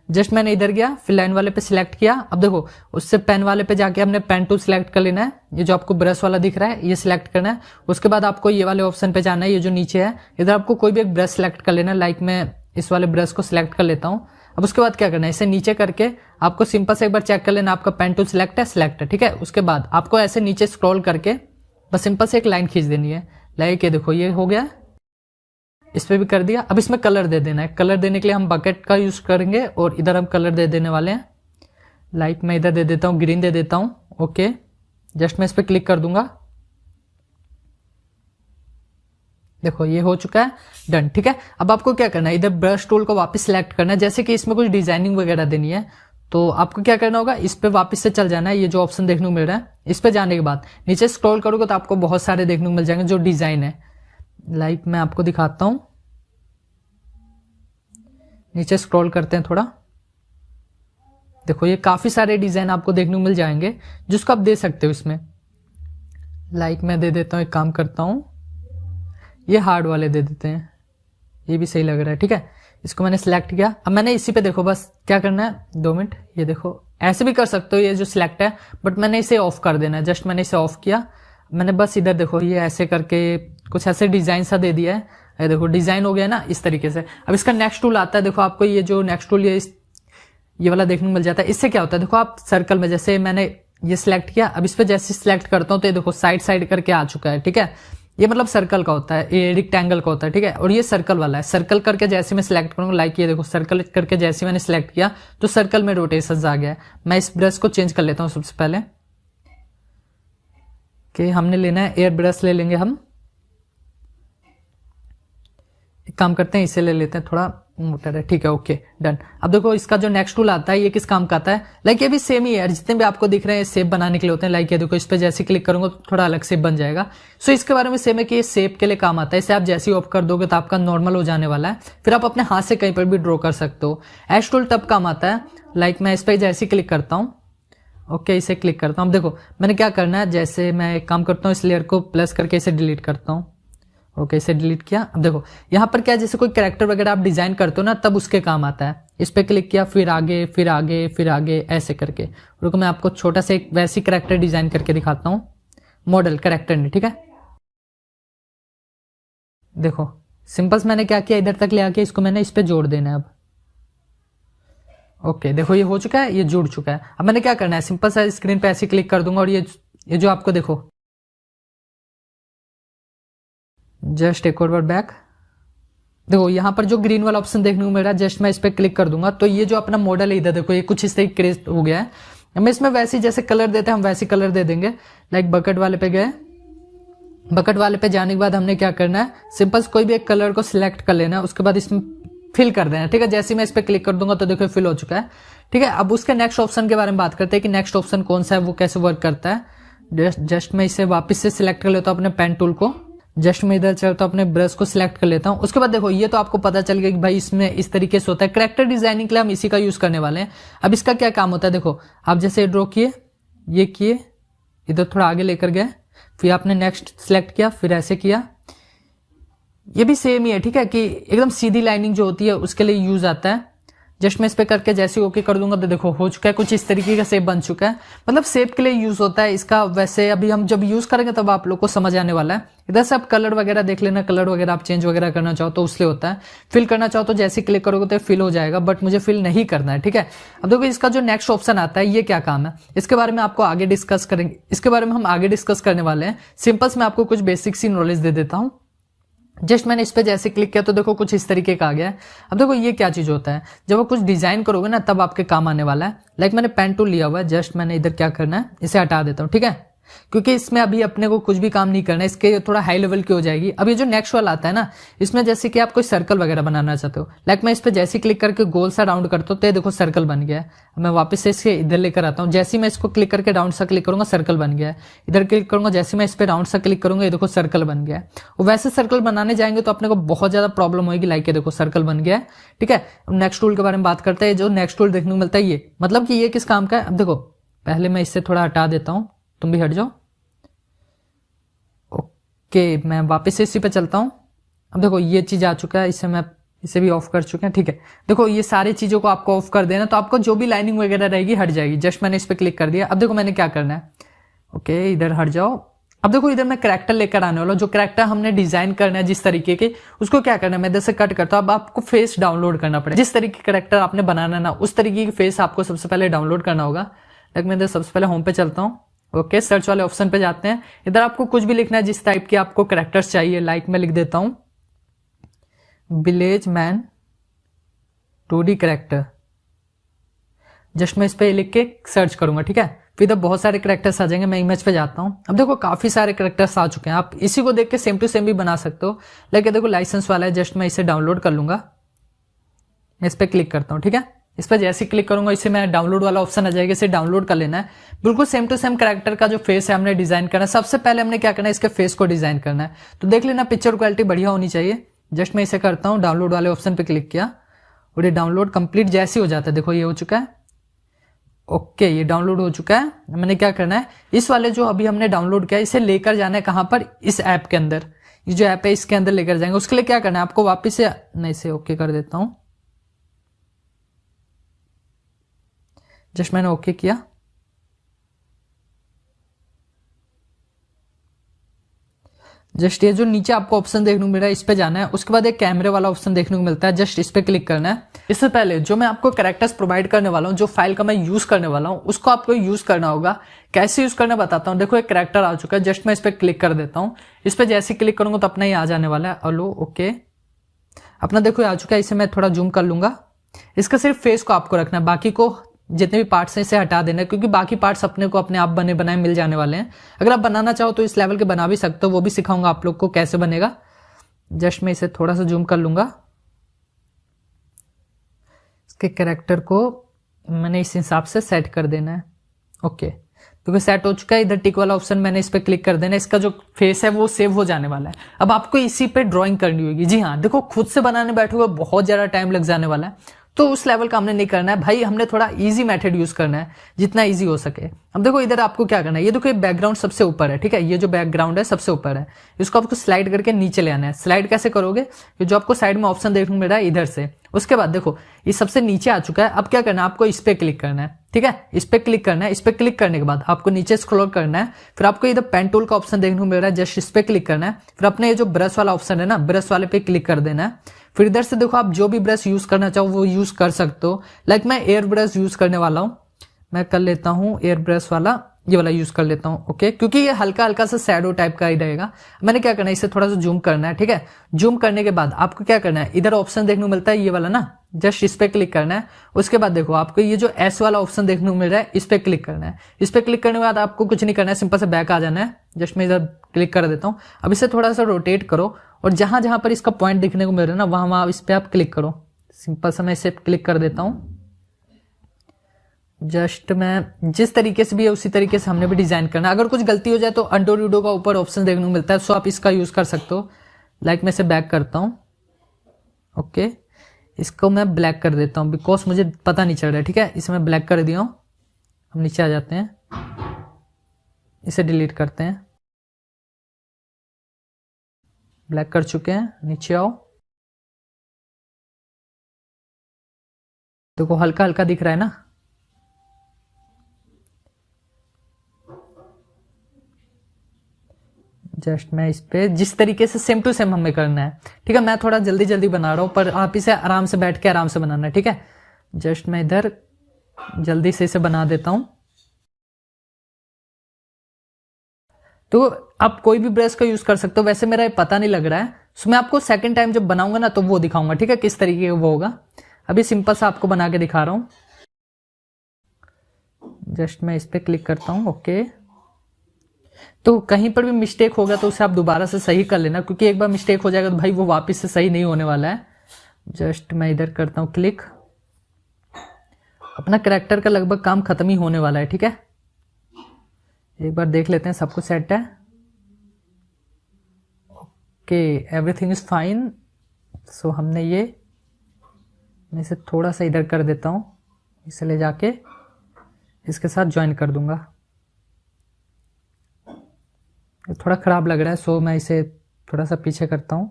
जस्ट मैंने इधर गया, फिर लाइन वाले पे सिलेक्ट किया। अब देखो उससे पेन वाले पे जाके हमने पेन टूल सिलेक्ट कर लेना है। ये जो आपको ब्रश वाला दिख रहा है ये सिलेक्ट करना है। उसके बाद आपको ये वाले ऑप्शन पे जाना है, ये जो नीचे है, इधर आपको कोई भी एक ब्रश सिलेक्ट कर लेना है। लाइक मैं इस वाले ब्रश को सिलेक्ट कर लेता हूँ। अब उसके बाद क्या करना है, इसे नीचे करके आपको सिंपल से एक बार चेक कर लेना आपका पेन टूल सिलेक्ट है, ठीक है। उसके बाद आपको ऐसे नीचे स्क्रॉल करके बस सिंपल से एक लाइन खींच देनी है। लाइक ये देखो ये हो गया, इस पे भी कर दिया। अब इसमें कलर दे देना है। कलर देने के लिए हम बकेट का यूज करेंगे और इधर हम कलर दे देने वाले हैं। लाइक मैं इधर दे देता हूँ, ग्रीन दे देता हूँ। ओके, जस्ट मैं इस पे क्लिक कर दूंगा। देखो ये हो चुका है, डन, ठीक है। अब आपको क्या करना है, इधर ब्रश टूल को वापस सिलेक्ट करना है। जैसे कि इसमें कुछ डिजाइनिंग वगैरह देनी है तो आपको क्या करना होगा, इस पे वापस से चल जाना है। ये जो ऑप्शन देखने को मिल रहा है, इस पे जाने के बाद नीचे स्क्रॉल करोगे तो आपको बहुत सारे देखने को मिल जाएंगे जो डिजाइन है। लाइक मैं आपको दिखाता हूं, नीचे स्क्रॉल करते हैं थोड़ा। देखो ये काफी सारे डिजाइन आपको देखने को मिल जाएंगे जिसको आप दे सकते हो इसमें। लाइक मैं दे देता हूं, एक काम करता हूं, ये हार्ड वाले दे देते हैं, ये भी सही लग रहा है, ठीक है। इसको मैंने सिलेक्ट किया। अब मैंने इसी पे देखो बस क्या करना है, 2 मिनट, ये देखो ऐसे भी कर सकते हो, ये जो सिलेक्ट है, बट मैंने इसे ऑफ कर देना है। जस्ट मैंने इसे ऑफ किया। मैंने बस इधर देखो ये ऐसे करके कुछ ऐसे डिजाइन सा दे दिया है। ये देखो डिजाइन हो गया ना इस तरीके से। अब इसका नेक्स्ट टूल आता है। देखो आपको ये जो नेक्स्ट टूल ये वाला देखने को मिल जाता है। इससे क्या होता है, देखो आप सर्कल में, जैसे मैंने ये सिलेक्ट किया, अब इस पे जैसे सिलेक्ट करता हूं तो ये देखो साइड साइड करके आ चुका है, ठीक है। ये मतलब सर्कल का होता है, ये रेक्टेंगल का होता है, ठीक है। और ये सर्कल वाला है। सर्कल करके जैसे मैं सिलेक्ट करूंगा, लाइक ये देखो सर्कल करके जैसे मैंने सिलेक्ट किया तो सर्कल में रोटेशन आ गया है। मैं इस ब्रश को चेंज कर लेता हूं सबसे पहले, कि हमने लेना है एयर ब्रश ले लेंगे हम। एक काम करते हैं, इसे ले लेते हैं, थोड़ा मोटा है, ठीक है, ओके डन। अब देखो इसका जो नेक्स्ट टूल आता है ये किस काम का आता है, लाइक ये भी सेम ही है, जितने भी आपको दिख रहे हैं शेप बनाने के लिए होते हैं। लाइक ये देखो इस पे जैसे क्लिक करूंगा तो थोड़ा अलग शेप बन जाएगा। सो इसके बारे में सेम है कि ये शेप के लिए काम आता है। इसे आप जैसे ही ऑफ कर दोगे तो आपका नॉर्मल हो जाने वाला है, फिर आप अपने हाथ से कहीं पर भी ड्रॉ कर सकते हो। एश टूल तब काम आता है, लाइक मैं इस पे जैसे ही क्लिक करता हूँ, ओके इसे क्लिक करता हूँ। अब देखो मैंने क्या करना है, जैसे मैं एक काम करता हूँ, इस लेयर को प्लस करके इसे डिलीट करता हूँ। ओके इसे डिलीट किया। अब देखो यहाँ पर क्या, जैसे कोई कैरेक्टर वगैरह आप डिजाइन करते हो ना, तब उसके काम आता है। इस पे क्लिक किया, फिर आगे फिर आगे फिर आगे ऐसे करके। रुको मैं आपको छोटा सा एक वैसी कैरेक्टर डिजाइन करके दिखाता हूँ, मॉडल कैरेक्टर ने, ठीक है। देखो सिंपल मैंने क्या किया, इधर तक ले आके इसको मैंने इस पे जोड़ देना है। अब ओके देखो ये हो चुका है, ये जुड़ चुका है। अब मैंने क्या करना है, सिंपल सा स्क्रीन पे ऐसे क्लिक कर दूंगा और ये जो आपको देखो, जस्ट एक और बार बैक, देखो यहाँ पर जो ग्रीन वाला ऑप्शन देखने को मिल रहा है, जस्ट मैं इस पे क्लिक कर दूंगा तो ये जो अपना मॉडल है इधर देखो ये कुछ इस तरीके क्रिएट हो गया है। हम इसमें वैसे जैसे कलर देते हैं हम वैसे कलर दे देंगे। लाइक बकेट वाले पे गए, बकेट वाले पे जाने के बाद हमने क्या करना है, सिंपल कोई भी एक कलर को सिलेक्ट कर लेना है, उसके बाद इसमें फिल कर देना है, ठीक है। जैसे मैं इस पे क्लिक कर दूंगा तो देखो फिल हो चुका है, ठीक है। अब उसके नेक्स्ट ऑप्शन के बारे में बात करते हैं कि नेक्स्ट ऑप्शन कौन सा है, वो कैसे वर्क करता है। जस्ट मैं इसे वापस से सिलेक्ट कर लेता हूँ अपने पेन टूल को। जस्ट मैं इधर चलता हूँ, अपने ब्रश को सिलेक्ट कर लेता हूँ। उसके बाद देखो ये तो आपको पता चल गया कि भाई इसमें इस तरीके से होता है। कैरेक्टर डिजाइनिंग के लिए हम इसी का यूज करने वाले हैं। अब इसका क्या काम होता है, देखो आप जैसे ड्रॉ किए, ये किए, इधर थोड़ा आगे लेकर गए, फिर आपने नेक्स्ट सिलेक्ट किया, फिर ऐसे किया। ये भी सेम ही है, ठीक है, कि एकदम सीधी लाइनिंग जो होती है उसके लिए यूज आता है। जस्ट मैं इस पे करके जैसे ओके कर दूंगा तो देखो हो चुका है, कुछ इस तरीके का शेप बन चुका है। मतलब शेप के लिए यूज होता है इसका, वैसे अभी हम जब यूज करेंगे तब आप लोग को समझ आने वाला है। इधर से आप कलर वगैरह देख लेना, कलर वगैरह आप चेंज वगैरह करना चाहो तो उसलिए होता है। फिल करना चाहो तो जैसे क्लिक करोगे तो फिल हो जाएगा, बट मुझे फिल नहीं करना है, ठीक है। अब देखो इसका जो नेक्स्ट ऑप्शन आता है ये क्या काम है, इसके बारे में आपको आगे डिस्कस करेंगे, इसके बारे में हम आगे डिस्कस करने वाले हैं। सिंपल से मैं आपको कुछ बेसिक सी नॉलेज दे देता हूं। जस्ट मैंने इस पे जैसे क्लिक किया तो देखो कुछ इस तरीके का आ गया है। अब देखो ये क्या चीज होता है, जब वो कुछ डिजाइन करोगे ना तब आपके काम आने वाला है। लाइक मैंने पेन टूल लिया हुआ है, जस्ट मैंने इधर क्या करना है, इसे हटा देता हूँ, ठीक है, क्योंकि इसमें अभी अपने को कुछ भी काम नहीं करना है, इसके थोड़ा हाई लेवल की हो जाएगी। अब ये जो नेक्स्ट वाला आता है ना, इसमें जैसे कि आप कोई सर्कल वगैरह बनाना चाहते हो, लाइक मैं इस पे जैसे क्लिक करके गोल सा राउंड करता हूँ तो ये देखो सर्कल बन गया है। अब मैं वापस से इसके इधर लेकर आता हूँ, जैसे ही मैं इसको क्लिक करके राउंड सा क्लिक करूंगा सर्कल बन गया है। इधर क्लिक करूंगा, जैसे मैं इस पे राउंड सा क्लिक करूंगा ये देखो सर्कल बन गया है। वैसे सर्कल बनाने जाएंगे तो अपने को बहुत ज्यादा प्रॉब्लम होगी। लाइक ये देखो सर्कल बन गया है, ठीक है। नेक्स्ट टूल के बारे में बात करते हैं। जो नेक्स्ट टूल देखने को मिलता है ये, मतलब कि ये किस काम का है। अब देखो पहले मैं इससे थोड़ा हटा देता हूँ, तुम भी हट जाओ। ओके मैं वापस से इसी पे चलता हूं। अब देखो ये चीज आ चुका है, इसे भी ऑफ कर चुके हैं, ठीक है। देखो ये सारी चीजों को आपको ऑफ कर देना, तो आपको जो भी लाइनिंग वगैरह रहेगी हट जाएगी। जस्ट मैंने इस पे क्लिक कर दिया। अब देखो मैंने क्या करना है, ओके इधर हट जाओ। अब देखो इधर मैं करैक्टर लेकर आने वाला हूं, जो करैक्टर हमने डिजाइन करना है जिस तरीके के, उसको क्या करना है, मैं इधर से कट करता हूं। अब आपको फेस डाउनलोड करना पड़ेगा, जिस तरीके करैक्टर आपने बनाना ना उस तरीके की फेस आपको सबसे पहले डाउनलोड करना होगा। लाइक मैं इधर सबसे पहले होम पे चलता हूँ, ओके सर्च वाले ऑप्शन पे जाते हैं। इधर आपको कुछ भी लिखना है जिस टाइप के आपको कैरेक्टर्स चाहिए। लाइक मैं लिख देता हूं village man 2D character. Just मैं इस पे लिख के सर्च करूंगा, ठीक है। फिर इधर बहुत सारे कैरेक्टर्स आ जाएंगे। मैं इमेज पे जाता हूं। अब देखो काफी सारे कैरेक्टर्स आ चुके हैं, आप इसी को देख के सेम टू सेम भी बना सकते हो। लेकिन देखो लाइसेंस वाला है, जस्ट मैं इसे डाउनलोड कर लूंगा। मैं इस पे क्लिक करता हूं, ठीक है। इस पर जैसे क्लिक करूंगा इसे मैं डाउनलोड वाला ऑप्शन आ जाएगा, इसे डाउनलोड कर लेना है। बिल्कुल सेम टू सेम कैरेक्टर का जो फेस है हमने डिजाइन करना है। सबसे पहले हमने क्या करना है, इसके फेस को डिजाइन करना है। तो देख लेना पिक्चर क्वालिटी बढ़िया होनी चाहिए। जस्ट मैं इसे करता हूँ, डाउनलोड वाले ऑप्शन पे क्लिक किया और ये डाउनलोड कंप्लीट जैसे हो जाता है। देखो ये हो चुका है, ओके ये डाउनलोड हो चुका है। मैंने क्या करना है, इस वाले जो अभी हमने डाउनलोड किया इसे लेकर जाना है कहां पर, इस ऐप के अंदर। ये जो ऐप है इसके अंदर लेकर जाएंगे। उसके लिए क्या करना है आपको, वापिस से मैं इसे ओके कर देता हूं। जस्ट मैंने ओके किया। जस्ट ये जो नीचे आपको ऑप्शन देखने को मिल रहा है इस पे जाना है। उसके बाद एक कैमरे वाला ऑप्शन देखने को मिलता है, जस्ट इस पे क्लिक करना है। इससे पहले जो मैं आपको कैरेक्टर्स प्रोवाइड करने वाला हूं, जो फाइल का मैं यूज करने वाला हूं, उसको आपको यूज करना होगा। कैसे यूज करना बताता हूं। देखो एक कैरेक्टर आ चुका है, जस्ट मैं इस पे क्लिक कर देता हूं। इस पे जैसे क्लिक करूंगा तो अपना ही आ जाने वाला है। अलो ओके अपना देखो आ चुका है। इसे मैं थोड़ा जूम कर लूंगा। इसका सिर्फ फेस को आपको रखना है, बाकी को जितने भी पार्ट्स हैं इसे हटा देना है, क्योंकि बाकी पार्ट्स अपने को अपने आप बने बनाए मिल जाने वाले हैं। अगर आप बनाना चाहो तो इस लेवल के बना भी सकते हो, वो भी सिखाऊंगा आप लोग को कैसे बनेगा। जस्ट मैं इसे थोड़ा सा जूम कर लूंगा। इसके कैरेक्टर को मैंने इस हिसाब से सेट कर देना है, ओके क्योंकि सेट हो चुका है। इधर टिक वाला ऑप्शन मैंने इस पे क्लिक कर देना है। इसका जो फेस है वो सेव हो जाने वाला है। अब आपको इसी पे ड्राइंग करनी होगी। जी हाँ देखो खुद से बनाने बैठोगे बहुत ज्यादा टाइम लग जाने वाला है, तो उस लेवल का हमने नहीं करना है भाई। हमने थोड़ा इजी मेथड यूज करना है, जितना इजी हो सके। अब देखो इधर आपको क्या करना है, ये देखो ये बैकग्राउंड सबसे ऊपर है, ठीक है। ये जो बैकग्राउंड है सबसे ऊपर है, इसको आपको स्लाइड करके नीचे ले आना है। स्लाइड कैसे करोगे, ये जो आपको साइड में ऑप्शन देखने को मिल रहा है इधर से। उसके बाद देखो ये सबसे नीचे आ चुका है। अब क्या करना है आपको, इस पे क्लिक करना है, ठीक है। इस पे क्लिक करना है। इस पे क्लिक करने के बाद आपको नीचे स्क्रॉल करना है। फिर आपको इधर पेन टूल का ऑप्शन देखने को मिल रहा है, जस्ट इस पे क्लिक करना है। फिर अपने ये जो ब्रश वाला ऑप्शन है ना, ब्रश वाले पे क्लिक कर देना है। फिर इधर से देखो आप जो भी ब्रश यूज करना चाहो वो यूज कर सकते हो। लाइक मैं एयर ब्रश यूज करने वाला हूं, मैं कर लेता हूं एयर ब्रश वाला, ये वाला यूज कर लेता हूं, ओके क्योंकि ये हल्का हल्का सा शैडो टाइप का ही रहेगा। मैंने क्या करना है, इसे थोड़ा सा जूम करना है, ठीक है। जूम करने के बाद आपको क्या करना है, इधर ऑप्शन देखने को मिलता है ये वाला ना, जस्ट इस पे क्लिक करना है। उसके बाद देखो आपको ये जो एस वाला ऑप्शन देखने को मिल रहा है, इस पे क्लिक करना है। इस पे क्लिक करने के बाद आपको कुछ नहीं करना है, सिंपल से बैक आ जाना है। जस्ट मैं इधर क्लिक कर देता हूँ। अब इसे थोड़ा सा रोटेट करो और जहां जहां पर इसका पॉइंट दिखने को मिल रहा है ना, वहां इस पे आप क्लिक करो। सिंपल सा मैं इसे क्लिक कर देता हूँ। जस्ट मैं जिस तरीके से भी है उसी तरीके से हमने भी डिजाइन करना है। अगर कुछ गलती हो जाए तो अंडो रीडो का ऊपर ऑप्शन देखने को मिलता है, सो आप इसका यूज कर सकते हो। लाइक मैं इसे बैक करता हूँ, ओके इसको मैं ब्लैक कर देता हूँ बिकॉज मुझे पता नहीं चल रहा है, ठीक है। इसे मैं ब्लैक कर दिया हूँ। हम नीचे आ जाते हैं, इसे डिलीट करते हैं। ब्लैक कर चुके हैं, नीचे आओ। देखो हल्का हल्का दिख रहा है ना। जस्ट मैं इस पे जिस तरीके से सेम टू सेम हमें करना है, ठीक है। मैं थोड़ा जल्दी जल्दी बना रहा हूं, पर आप इसे आराम से बैठ के आराम से बनाना है, ठीक है। जस्ट मैं इधर जल्दी से इसे बना देता हूं। तो आप कोई भी ब्रश का यूज कर सकते हो। वैसे मेरा ये पता नहीं लग रहा है, सो मैं आपको सेकंड टाइम जब बनाऊंगा ना तो वो दिखाऊंगा, ठीक है, किस तरीके का वो होगा। अभी सिंपल सा आपको बना के दिखा रहा हूं। जस्ट मैं इस पे क्लिक करता हूं, ओके। तो कहीं पर भी मिस्टेक होगा तो उसे आप दोबारा से सही कर लेना, क्योंकि एक बार मिस्टेक हो जाएगा तो भाई वो वापस से सही नहीं होने वाला है। जस्ट मैं इधर करता हूं क्लिक। अपना कैरेक्टर का लगभग काम खत्म ही होने वाला है, ठीक है। एक बार देख लेते हैं सब कुछ सेट है। Okay, everything is fine. So हमने ये, मैं इसे थोड़ा सा इधर कर देता हूं, इसे ले जाके इसके साथ ज्वाइन कर दूंगा। थोड़ा खराब लग रहा है, सो मैं इसे थोड़ा सा पीछे करता हूं।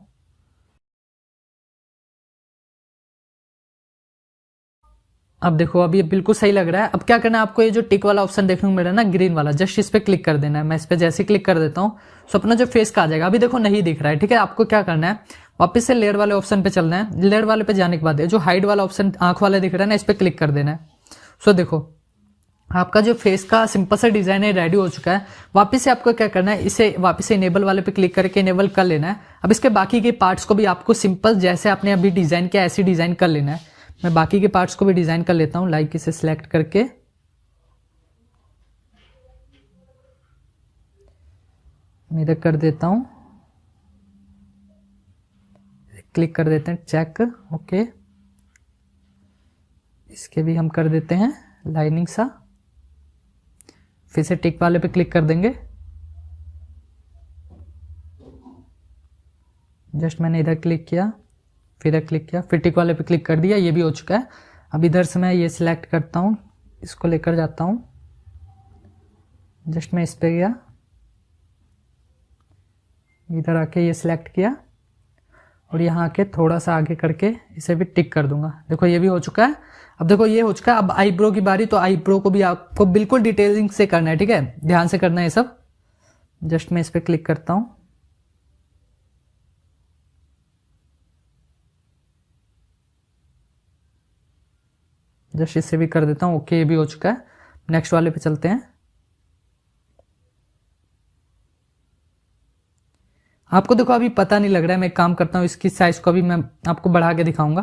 अब देखो अभी बिल्कुल सही लग रहा है। अब क्या करना है आपको, ये जो टिक वाला ऑप्शन देखने को मिल रहा है ना ग्रीन वाला, जस्ट इस पे क्लिक कर देना है। मैं इस पे जैसे क्लिक कर देता हूँ सो अपना जो फेस का आ जाएगा। अभी देखो नहीं दिख रहा है, ठीक है। आपको क्या करना है, वापस से लेयर वाले ऑप्शन पे चलना है। लेयर वाले पे जाने के बाद जो हाइड वाला ऑप्शन आंख वाले दिख रहा है ना, इस पे क्लिक कर देना है। सो देखो आपका जो फेस का सिंपल सा डिजाइन है रेडी हो चुका है। वापस से आपको क्या करना है, इसे वापस से इनेबल वाले पे क्लिक करके इनेबल कर लेना है। अब इसके बाकी के पार्ट्स को भी आपको सिंपल जैसे आपने अभी डिजाइन किया ऐसे डिजाइन कर लेना है। मैं बाकी के पार्ट्स को भी डिजाइन कर लेता हूं, लाइक इसे सिलेक्ट करके मैं इधर कर देता हूं, क्लिक कर देते हैं चेक, ओके। इसके भी हम कर देते हैं लाइनिंग सा। फिर से टिक वाले पे क्लिक कर देंगे। जस्ट मैंने इधर क्लिक किया, फिर इधर क्लिक किया, फिर टिक वाले पे क्लिक कर दिया, ये भी हो चुका है। अब इधर से मैं ये सिलेक्ट करता हूँ, इसको लेकर जाता हूँ। जस्ट मैं इस पे गया, इधर आके ये सिलेक्ट किया और यहाँ आके थोड़ा सा आगे करके इसे भी टिक कर दूंगा। देखो ये भी हो चुका है। अब देखो ये हो चुका है। अब आईब्रो की बारी, तो आईब्रो को भी आपको बिल्कुल डिटेलिंग से करना है, ठीक है, ध्यान से करना है ये सब। जस्ट मैं इस पे क्लिक करता हूँ, जस्ट इससे भी कर देता हूँ, ओके। ये भी हो चुका है। नेक्स्ट वाले पे चलते हैं। आपको देखो अभी पता नहीं लग रहा है, मैं काम करता हूँ, इसकी साइज को भी मैं आपको बढ़ा के दिखाऊंगा।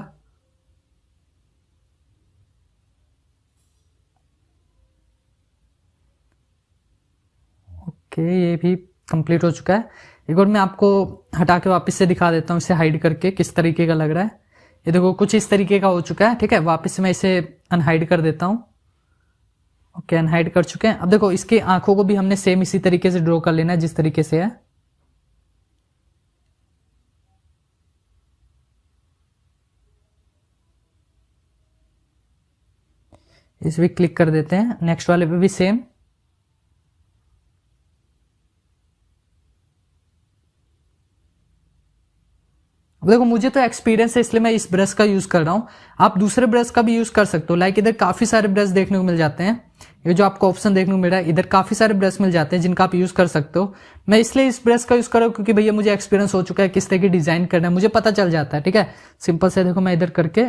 ओके, ये भी कंप्लीट हो चुका है। एक बार मैं आपको हटा के वापस से दिखा देता हूँ, इसे हाइड करके किस तरीके का लग रहा है। ये देखो कुछ इस तरीके का हो चुका है, ठीक है। वापस से मैं इसे अनहाइड कर देता हूँ, ओके। अनहाइड कर चुके हैं। अब देखो इसकी आंखों को भी हमने सेम इसी तरीके से ड्रॉ कर लेना है जिस तरीके से है। इस भी क्लिक कर देते हैं। नेक्स्ट वाले पे भी सेम। देखो मुझे तो एक्सपीरियंस है इसलिए मैं इस ब्रश का यूज कर रहा हूं। आप दूसरे ब्रश का भी यूज कर सकते हो। लाइक इधर काफी सारे ब्रश देखने को मिल जाते हैं। ये जो आपको ऑप्शन देखने को मिल रहा है, इधर काफी सारे ब्रश मिल जाते हैं जिनका आप यूज कर सकते हो। मैं इसलिए इस ब्रश का यूज कर रहा हूं क्योंकि भैया मुझे एक्सपीरियंस हो चुका है किस तरह की डिजाइन करना है, मुझे पता चल जाता है, ठीक है। सिंपल से देखो मैं इधर करके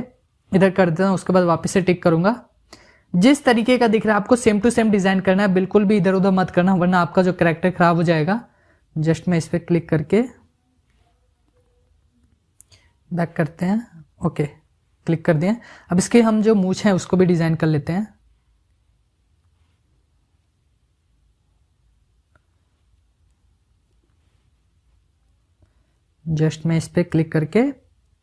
इधर कर देता हूँ, उसके बाद वापस से टिक करूंगा। जिस तरीके का दिख रहा है आपको सेम टू सेम डिजाइन करना है, बिल्कुल भी इधर उधर मत करना, वरना आपका जो कैरेक्टर खराब हो जाएगा। जस्ट मैं इस पर क्लिक करके बैक करते हैं, ओके। क्लिक कर दिए। अब इसके हम जो मूछ है उसको भी डिजाइन कर लेते हैं। जस्ट मैं इस पे क्लिक करके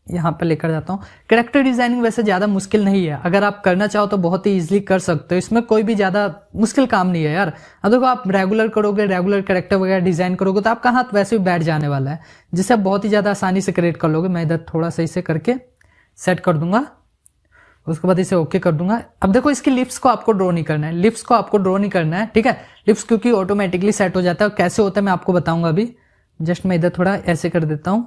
यहां पर लेकर जाता हूं। कैरेक्टर डिजाइनिंग वैसे ज्यादा मुश्किल नहीं है, अगर आप करना चाहो तो बहुत ही इजीली कर सकते हो। इसमें कोई भी ज्यादा मुश्किल काम नहीं है यार। अब देखो आप रेगुलर करोगे, रेगुलर कैरेक्टर वगैरह डिजाइन करोगे तो आपका हाथ वैसे भी बैठ जाने वाला है, जिससे आप बहुत ही ज्यादा आसानी से क्रिएट कर लोगे। मैं इधर थोड़ा सा इसे करके सेट कर दूंगा, उसके बाद इसे ओके कर दूंगा। अब देखो इसकी लिप्स को आपको ड्रॉ नहीं करना है, लिप्स को आपको ड्रॉ नहीं करना है, ठीक है। लिप्स क्योंकि ऑटोमेटिकली सेट हो जाता है, कैसे होता है मैं आपको बताऊंगा अभी। जस्ट मैं इधर थोड़ा ऐसे कर देता हूं,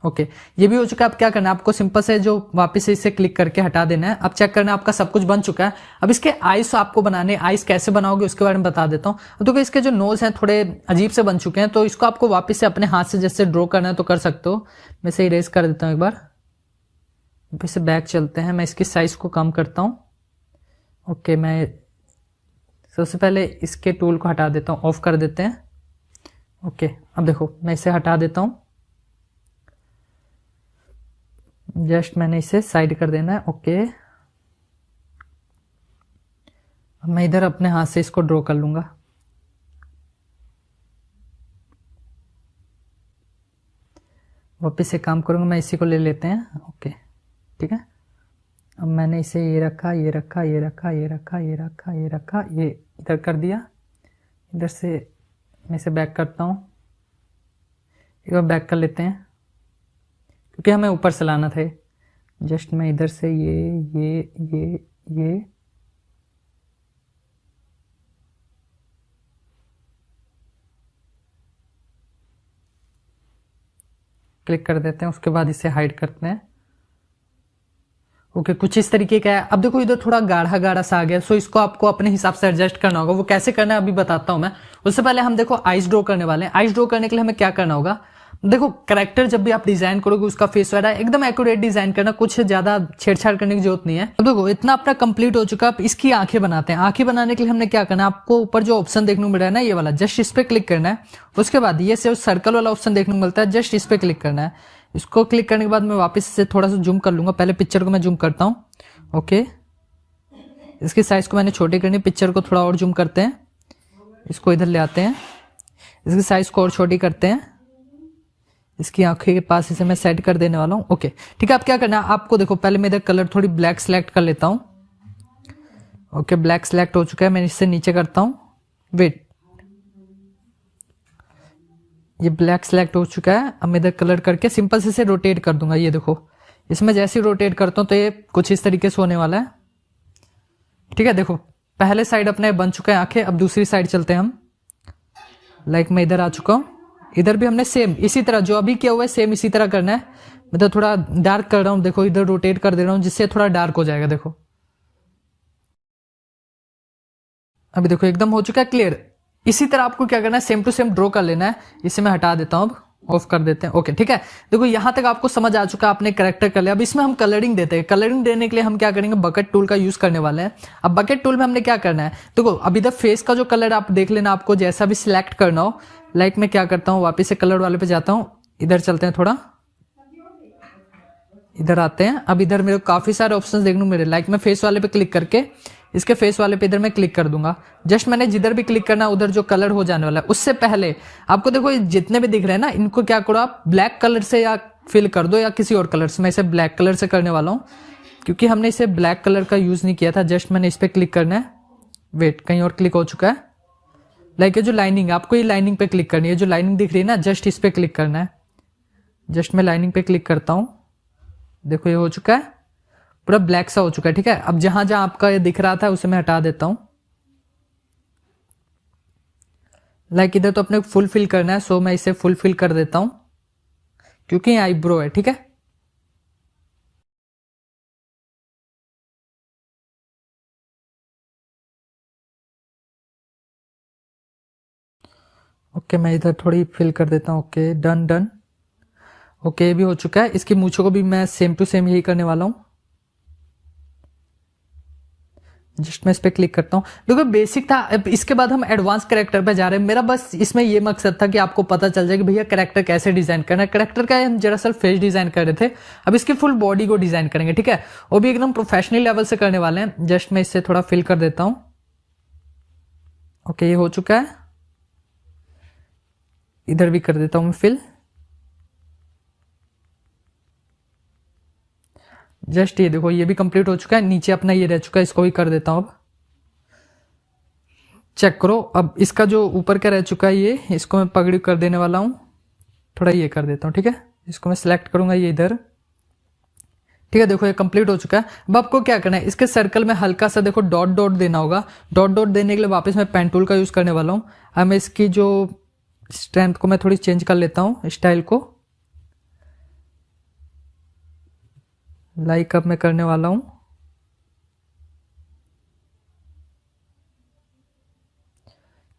ओके ये भी हो चुका है। अब क्या करना है आपको, सिंपल से जो वापस से इसे क्लिक करके हटा देना है। अब चेक करना है आपका सब कुछ बन चुका है। अब इसके आइस आपको बनाने, आइस कैसे बनाओगे उसके बारे में बता देता हूँ। तो इसके जो नोज हैं थोड़े अजीब से बन चुके हैं, तो इसको आपको वापस से अपने हाथ से जैसे ड्रॉ करना है तो कर सकते हो। मैं इसे इरेज कर देता हूँ एक बार, फिर से बैक चलते हैं। मैं इसकी साइज को कम करता हूँ। ओके मैं सबसे पहले इसके टूल को हटा देता हूँ, ऑफ कर देते हैं। ओके अब देखो मैं इसे हटा देता हूँ, जस्ट मैंने इसे साइड कर देना है। ओके अब मैं इधर अपने हाथ से इसको ड्रॉ कर लूंगा। वापस से काम करूंगा, मैं इसी को ले लेते हैं। ओके ठीक है, अब मैंने इसे ये रखा, ये रखा, ये रखा, ये रखा, ये रखा, ये रखा, ये इधर कर दिया। इधर से मैं इसे बैक करता हूँ, एक बार बैक कर लेते हैं क्योंकि हमें ऊपर से लाना था। जस्ट मैं इधर से ये क्लिक कर देते हैं। उसके बाद इसे हाइड करते हैं। ओके कुछ इस तरीके का है। अब देखो इधर थोड़ा गाढ़ा गाढ़ा सा आ गया, सो इसको आपको अपने हिसाब से एडजस्ट करना होगा। वो कैसे करना है अभी बताता हूं मैं। उससे पहले हम देखो आइस ड्रॉ करने वाले हैं। आइस ड्रॉ करने के लिए हमें क्या करना होगा, देखो कैरेक्टर जब भी आप डिजाइन करोगे उसका फेस वगैरह एकदम एक्यूरेट डिजाइन करना, कुछ ज्यादा छेड़छाड़ करने की जरूरत नहीं है। अब देखो इतना अपना कंप्लीट हो चुका। अब इसकी आंखें बनाते हैं। आंखें बनाने के लिए हमने क्या करना है, आपको ऊपर जो ऑप्शन देखने को मिल रहा है ना ये वाला, जस्ट इस पे क्लिक करना है। उसके बाद ये सिर्फ सर्कल वाला ऑप्शन देखने को मिलता है, जस्ट इस पे क्लिक करना है। इसको क्लिक करने के बाद मैं वापस से थोड़ा सा जूम कर लूंगा। पहले पिक्चर को मैं जूम करता हूँ। ओके इसकी साइज को मैंने छोटी करनी, पिक्चर को थोड़ा और जूम करते हैं। इसको इधर ले आते हैं, इसकी साइज को और छोटी करते हैं। इसकी आंखें के पास इसे मैं सेट कर देने वाला हूँ। ओके ठीक है, अब क्या करना है आपको, देखो पहले मैं इधर कलर थोड़ी ब्लैक सिलेक्ट कर लेता हूँ। ओके ब्लैक सिलेक्ट हो चुका है, मैं इससे नीचे करता हूँ। वेट, ये ब्लैक सिलेक्ट हो चुका है। अब मैं इधर कलर करके सिंपल से इसे रोटेट कर दूंगा। ये देखो इसमें जैसे ही रोटेट करता हूँ तो ये कुछ इस तरीके से होने वाला है। ठीक है देखो पहले साइड अपने बन चुका है आंखें। अब दूसरी साइड चलते हैं हम। लाइक मैं इधर आ चुका हूँ, इधर भी हमने सेम इसी तरह जो अभी किया हुआ है सेम इसी तरह करना है। मैं तो थोड़ा डार्क कर रहा हूँ, देखो इधर रोटेट कर दे रहा हूँ जिससे थोड़ा डार्क हो जाएगा। देखो अभी देखो एकदम हो चुका है क्लियर। इसी तरह आपको क्या करना है, सेम टू सेम ड्रॉ कर लेना है। इसे मैं हटा देता हूँ, अब ऑफ कर देते हैं। ओके ठीक है, देखो यहां तक आपको समझ आ चुका, आपने कैरेक्टर कर लिया। अब इसमें हम कलरिंग देते हैं। कलरिंग देने के लिए हम क्या करेंगे, बकेट टूल का यूज करने वाले हैं। अब बकेट टूल में हमने क्या करना है, देखो अब इधर फेस का जो कलर आप देख लेना, आपको जैसा भी सिलेक्ट करना हो। लाइक मैं क्या करता हूँ, वापिस से कलर वाले पे जाता हूँ, इधर चलते हैं, थोड़ा इधर आते हैं। अब इधर मेरे को काफी सारे ऑप्शंस देखने को मिले। लाइक मैं फेस वाले पे क्लिक करके इसके फेस वाले पे इधर मैं क्लिक कर दूंगा। जस्ट मैंने जिधर भी क्लिक करना उधर जो कलर हो जाने वाला है। उससे पहले आपको देखो जितने भी दिख रहे हैं ना, इनको क्या करो आप ब्लैक कलर से या फिल कर दो या किसी और कलर से। मैं इसे ब्लैक कलर से करने वाला हूँ क्योंकि हमने इसे ब्लैक कलर का यूज नहीं किया था। जस्ट मैंने इस पे क्लिक करना है। वेट, कहीं और क्लिक हो चुका है। लाइक ये जो लाइनिंग, आपको ये लाइनिंग पे क्लिक करनी है। जो लाइनिंग दिख रही है ना, जस्ट इस पे क्लिक करना है। जस्ट मैं लाइनिंग पे क्लिक करता हूँ, देखो ये हो चुका है, पूरा ब्लैक सा हो चुका है। ठीक है, अब जहां जहां आपका ये दिख रहा था उसे मैं हटा देता हूं। लाइक इधर तो अपने फुल फिल करना है, सो मैं इसे फुल फिल कर देता हूं क्योंकि ये आईब्रो है। ठीक है, ओके मैं इधर थोड़ी फिल कर देता हूं। Okay done done. ओके ये भी हो चुका है। इसकी मूछों को भी मैं सेम टू सेम यही करने वाला हूं। जस्ट मैं इस पे क्लिक करता हूँ। देखो बेसिक था, अब इसके बाद हम एडवांस कैरेक्टर पे जा रहे हैं। मेरा बस इसमें ये मकसद था कि आपको पता चल जाए कि भैया कैरेक्टर कैसे डिजाइन करना है। कैरेक्टर का हम दरअसल फेस डिजाइन कर रहे थे, अब इसकी फुल बॉडी को डिजाइन करेंगे। ठीक है, वो भी एकदम प्रोफेशनल लेवल से करने वाले हैं। जस्ट मैं इससे थोड़ा फिल कर देता हूँ। ओके ये हो चुका है, इधर भी कर देता हूं मैं फिल। जस्ट ये देखो ये भी कंप्लीट हो चुका है। नीचे अपना ये रह चुका है, इसको भी कर देता हूं। अब चेक करो, अब इसका जो ऊपर का रह चुका है ये, इसको मैं पगड़ी कर देने वाला हूं। थोड़ा ये कर देता हूं। ठीक है, इसको मैं सिलेक्ट करूंगा ये इधर। ठीक है, देखो ये कंप्लीट हो चुका है। अब आपको क्या करना है, इसके सर्कल में हल्का सा देखो डॉट डॉट देना होगा। डॉट डॉट देने के लिए वापस मैं पेन टूल का यूज करने वाला हूं। अब मैं इसकी जो स्ट्रेंथ को मैं थोड़ी चेंज कर लेता हूं, स्टाइल को। लाइक मैं इधर थोड़ा सा नीचे कर देता हूं। ओके, अब इसका जो ऊपर का रह चुका है ये, इसको मैं पगड़ी कर देने वाला हूं। थोड़ा ये कर देता हूं। ठीक है, देखो ये कंप्लीट हो चुका है। अब आपको क्या करना है, इसके सर्कल में हल्का सा देखो डॉट डॉट देना होगा। डॉट डॉट देने के लिए वापस मैं पेन टूल का यूज करने वाला हूं। अब मैं इसकी जो स्ट्रेंथ को मैं थोड़ी चेंज कर लेता हूं, स्टाइल को। लाइक अब मैं करने वाला हूं।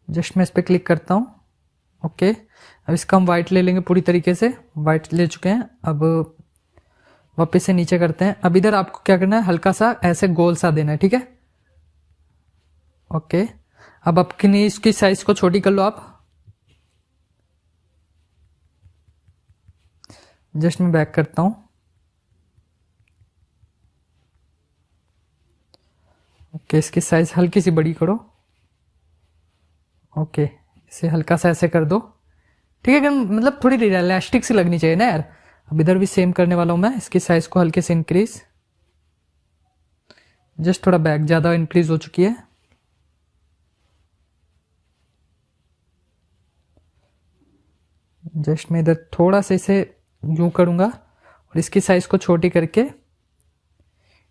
जस्ट मैं इस पर क्लिक करता हूं। ओके, अब इसका हम वाइट ले लेंगे पूरी तरीके से। वाइट ले चुके हैं, अब वापस से नीचे करते हैं। अब इधर आपको क्या करना है, हल्का सा ऐसे गोल सा देना है, ठीक है। ओके, अब अपनी इसकी साइज को छोटी कर लो आप। जस्ट मैं बैक करता हूं। ओके, इसकी साइज हल्की सी बड़ी करो। ओके, इसे हल्का सा ऐसे कर दो, ठीक है। मतलब थोड़ी रियलिस्टिक सी लगनी चाहिए ना यार। अब इधर भी सेम करने वाला हूं मैं, इसकी साइज को हल्के से इंक्रीज। जस्ट थोड़ा बैक ज्यादा इंक्रीज हो चुकी है। जस्ट मैं इधर थोड़ा सा इसे यूं करूंगा और इसकी साइज को छोटी करके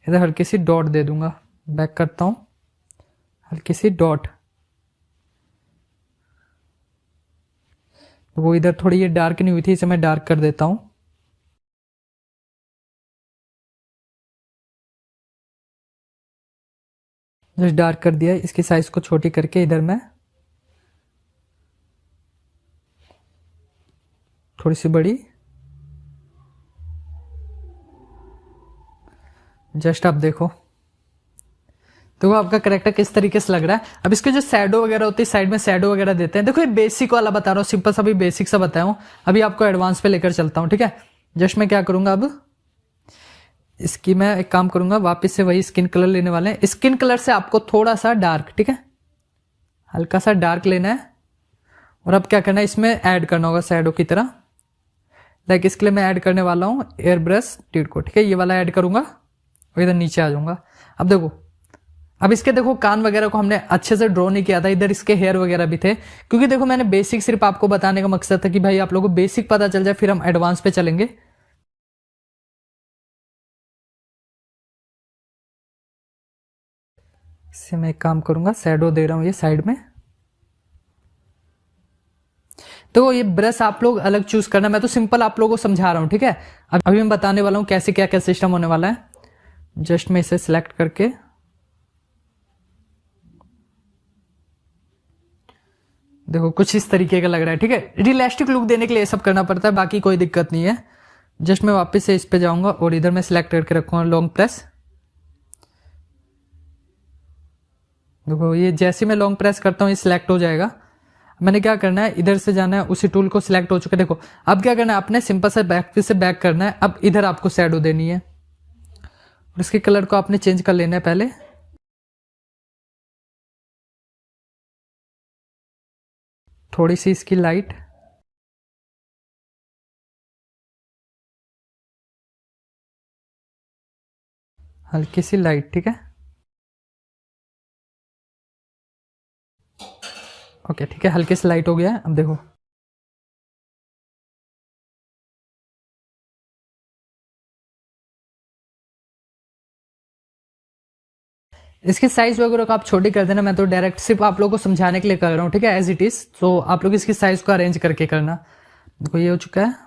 इधर हल्की सी डॉट दे दूंगा। बैक करता हूं, हल्की सी डॉट। वो इधर थोड़ी ये डार्क नहीं हुई थी, इसे मैं डार्क कर देता हूं। जस्ट डार्क कर दिया, इसकी साइज को छोटी करके इधर मैं थोड़ी सी बड़ी। जस्ट आप देखो तो आपका करेक्टर किस तरीके से लग रहा है। अब इसके जो शैडो वगैरह होती है, साइड में शैडो वगैरह देते हैं। देखो ये बेसिक वाला बता रहा हूँ, सिंपल सा भी बेसिक सा बताया हूँ। अभी आपको एडवांस पे लेकर चलता हूँ, ठीक है। जस्ट मैं क्या करूंगा, अब इसकी मैं एक काम करूंगा, वापस से वही स्किन कलर लेने वाले हैं। स्किन कलर से आपको थोड़ा सा डार्क, ठीक है, हल्का सा डार्क लेना है। और अब क्या करना है, इसमें ऐड करना होगा शैडो की तरह। लाइक इसके लिए मैं ऐड करने वाला हूँ एयर ब्रश टिल्ट को, ठीक है। ये वाला ऐड करूंगा और इधर नीचे आ जाऊंगा। अब देखो, अब इसके देखो कान वगैरह को हमने अच्छे से ड्रॉ नहीं किया था, इधर इसके हेयर वगैरह भी थे। क्योंकि देखो मैंने बेसिक सिर्फ आपको बताने का मकसद था कि भाई आप लोगों को बेसिक पता चल जाए, फिर हम एडवांस पे चलेंगे। इससे मैं एक काम करूंगा, शैडो दे रहा हूं ये साइड में। तो ये ब्रश आप लोग अलग चूज करना, मैं तो सिंपल आप लोगों को समझा रहा हूं, ठीक है। अभी मैं बताने वाला हूं कैसे क्या क्या सिस्टम होने वाला है। जस्ट मैं इसे सिलेक्ट करके देखो कुछ इस तरीके का लग रहा है, ठीक है। रियलिस्टिक लुक देने के लिए ये सब करना पड़ता है, बाकी कोई दिक्कत नहीं है। जस्ट मैं वापस से इस पे जाऊंगा और इधर मैं सिलेक्ट करके रखूंगा लॉन्ग प्रेस। देखो ये जैसे मैं लॉन्ग प्रेस करता हूँ ये सिलेक्ट हो जाएगा। मैंने क्या करना है, इधर से जाना है, उसी टूल को सिलेक्ट हो चुका है। देखो अब क्या करना है, आपने सिंपल से बैक फिर से बैक करना है। अब इधर आपको शैडो देनी है और इसके कलर को आपने चेंज कर लेना है पहले। थोड़ी सी इसकी लाइट, हल्की सी लाइट, ठीक है। ओके ठीक है, हल्की सी लाइट हो गया है। अब देखो इसकी साइज वगैरह को आप छोटी कर देना, मैं तो डायरेक्ट सिर्फ आप लोगों को समझाने के लिए कर रहा हूँ, ठीक है, एज इट इज। तो आप लोग इसकी साइज को अरेंज करके करना। देखो ये हो चुका है।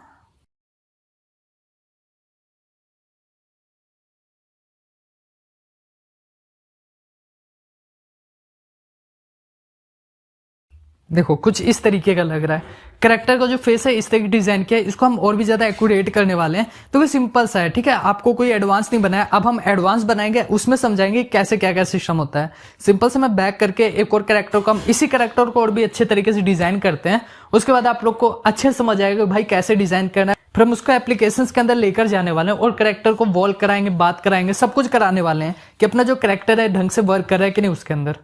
देखो कुछ इस तरीके का लग रहा है। करेक्टर का जो फेस है इस तरीके डिजाइन किया है, इसको हम और भी ज्यादा एक्यूरेट करने वाले हैं। तो वो सिंपल सा है, ठीक है, आपको कोई एडवांस नहीं बनाया। अब हम एडवांस बनाएंगे, उसमें समझाएंगे कैसे क्या क्या सिस्टम होता है। सिंपल से मैं बैक करके एक और करेक्टर को, हम इसी करेक्टर को और भी अच्छे तरीके से डिजाइन करते हैं। उसके बाद आप लोग को अच्छे समझ आएगा भाई कैसे डिजाइन करना है। फिर हम उसको एप्लीकेशन के अंदर लेकर जाने वाले हैं और करेक्टर को वॉल कराएंगे, बात कराएंगे, सब कुछ कराने वाले हैं कि अपना जो करेक्टर है ढंग से वर्क कर रहा है कि नहीं उसके अंदर।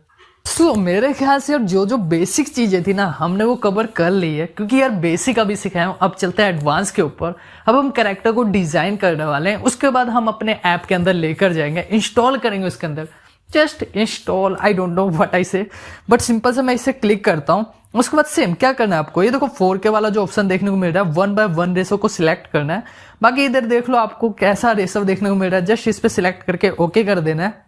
तो मेरे ख्याल से जो जो बेसिक चीजें थी ना, हमने वो कवर कर ली है। क्योंकि यार बेसिक अभी सिखाया हूं, अब चलते हैं एडवांस के ऊपर। अब हम कैरेक्टर को डिजाइन करने वाले हैं, उसके बाद हम अपने ऐप के अंदर लेकर जाएंगे, इंस्टॉल करेंगे उसके अंदर। Just install, I don't know what I से, बट सिंपल से मैं इसे क्लिक करता हूं। उसके बाद सेम क्या करना है आपको, ये देखो 4K वाला जो ऑप्शन देखने को मिल रहा है, 1:1 रेशो को सिलेक्ट करना है। बाकी इधर देख लो आपको कैसा रेशो देखने को मिल रहा है, जस्ट इस पे सिलेक्ट करके ओके कर देना है।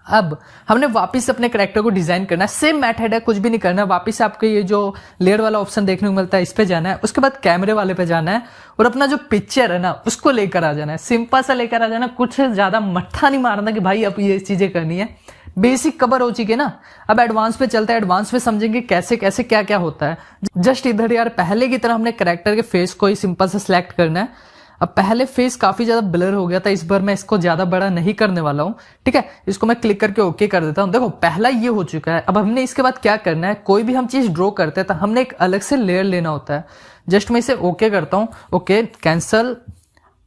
अब हमने वापस अपने कैरेक्टर को डिजाइन करना है, सेम मेथड है, कुछ भी नहीं करना है। वापस आपको ये जो लेयर वाला ऑप्शन देखने को मिलता है इस पे जाना है, उसके बाद कैमरे वाले पे जाना है और अपना जो पिक्चर है ना उसको लेकर आ जाना है, सिंपल सा लेकर आ जाना, कुछ ज्यादा मट्ठा नहीं मारना कि भाई अब ये चीजें करनी है। बेसिक कवर हो चुकी है ना, अब एडवांस पे चलता है, एडवांस पे समझेंगे कैसे कैसे क्या क्या होता है। जस्ट इधर यार पहले की तरह हमने कैरेक्टर के फेस को ही सिंपल से सिलेक्ट करना है। अब पहले फेस काफी ज्यादा ब्लर हो गया था, इस बार मैं इसको ज्यादा बड़ा नहीं करने वाला हूं, ठीक है। इसको मैं क्लिक करके ओके कर देता हूं। देखो पहला ये हो चुका है। अब हमने इसके बाद क्या करना है, कोई भी हम चीज ड्रॉ करते हैं तो हमने एक अलग से लेयर लेना होता है। जस्ट मैं इसे ओके करता हूं, ओके कैंसल,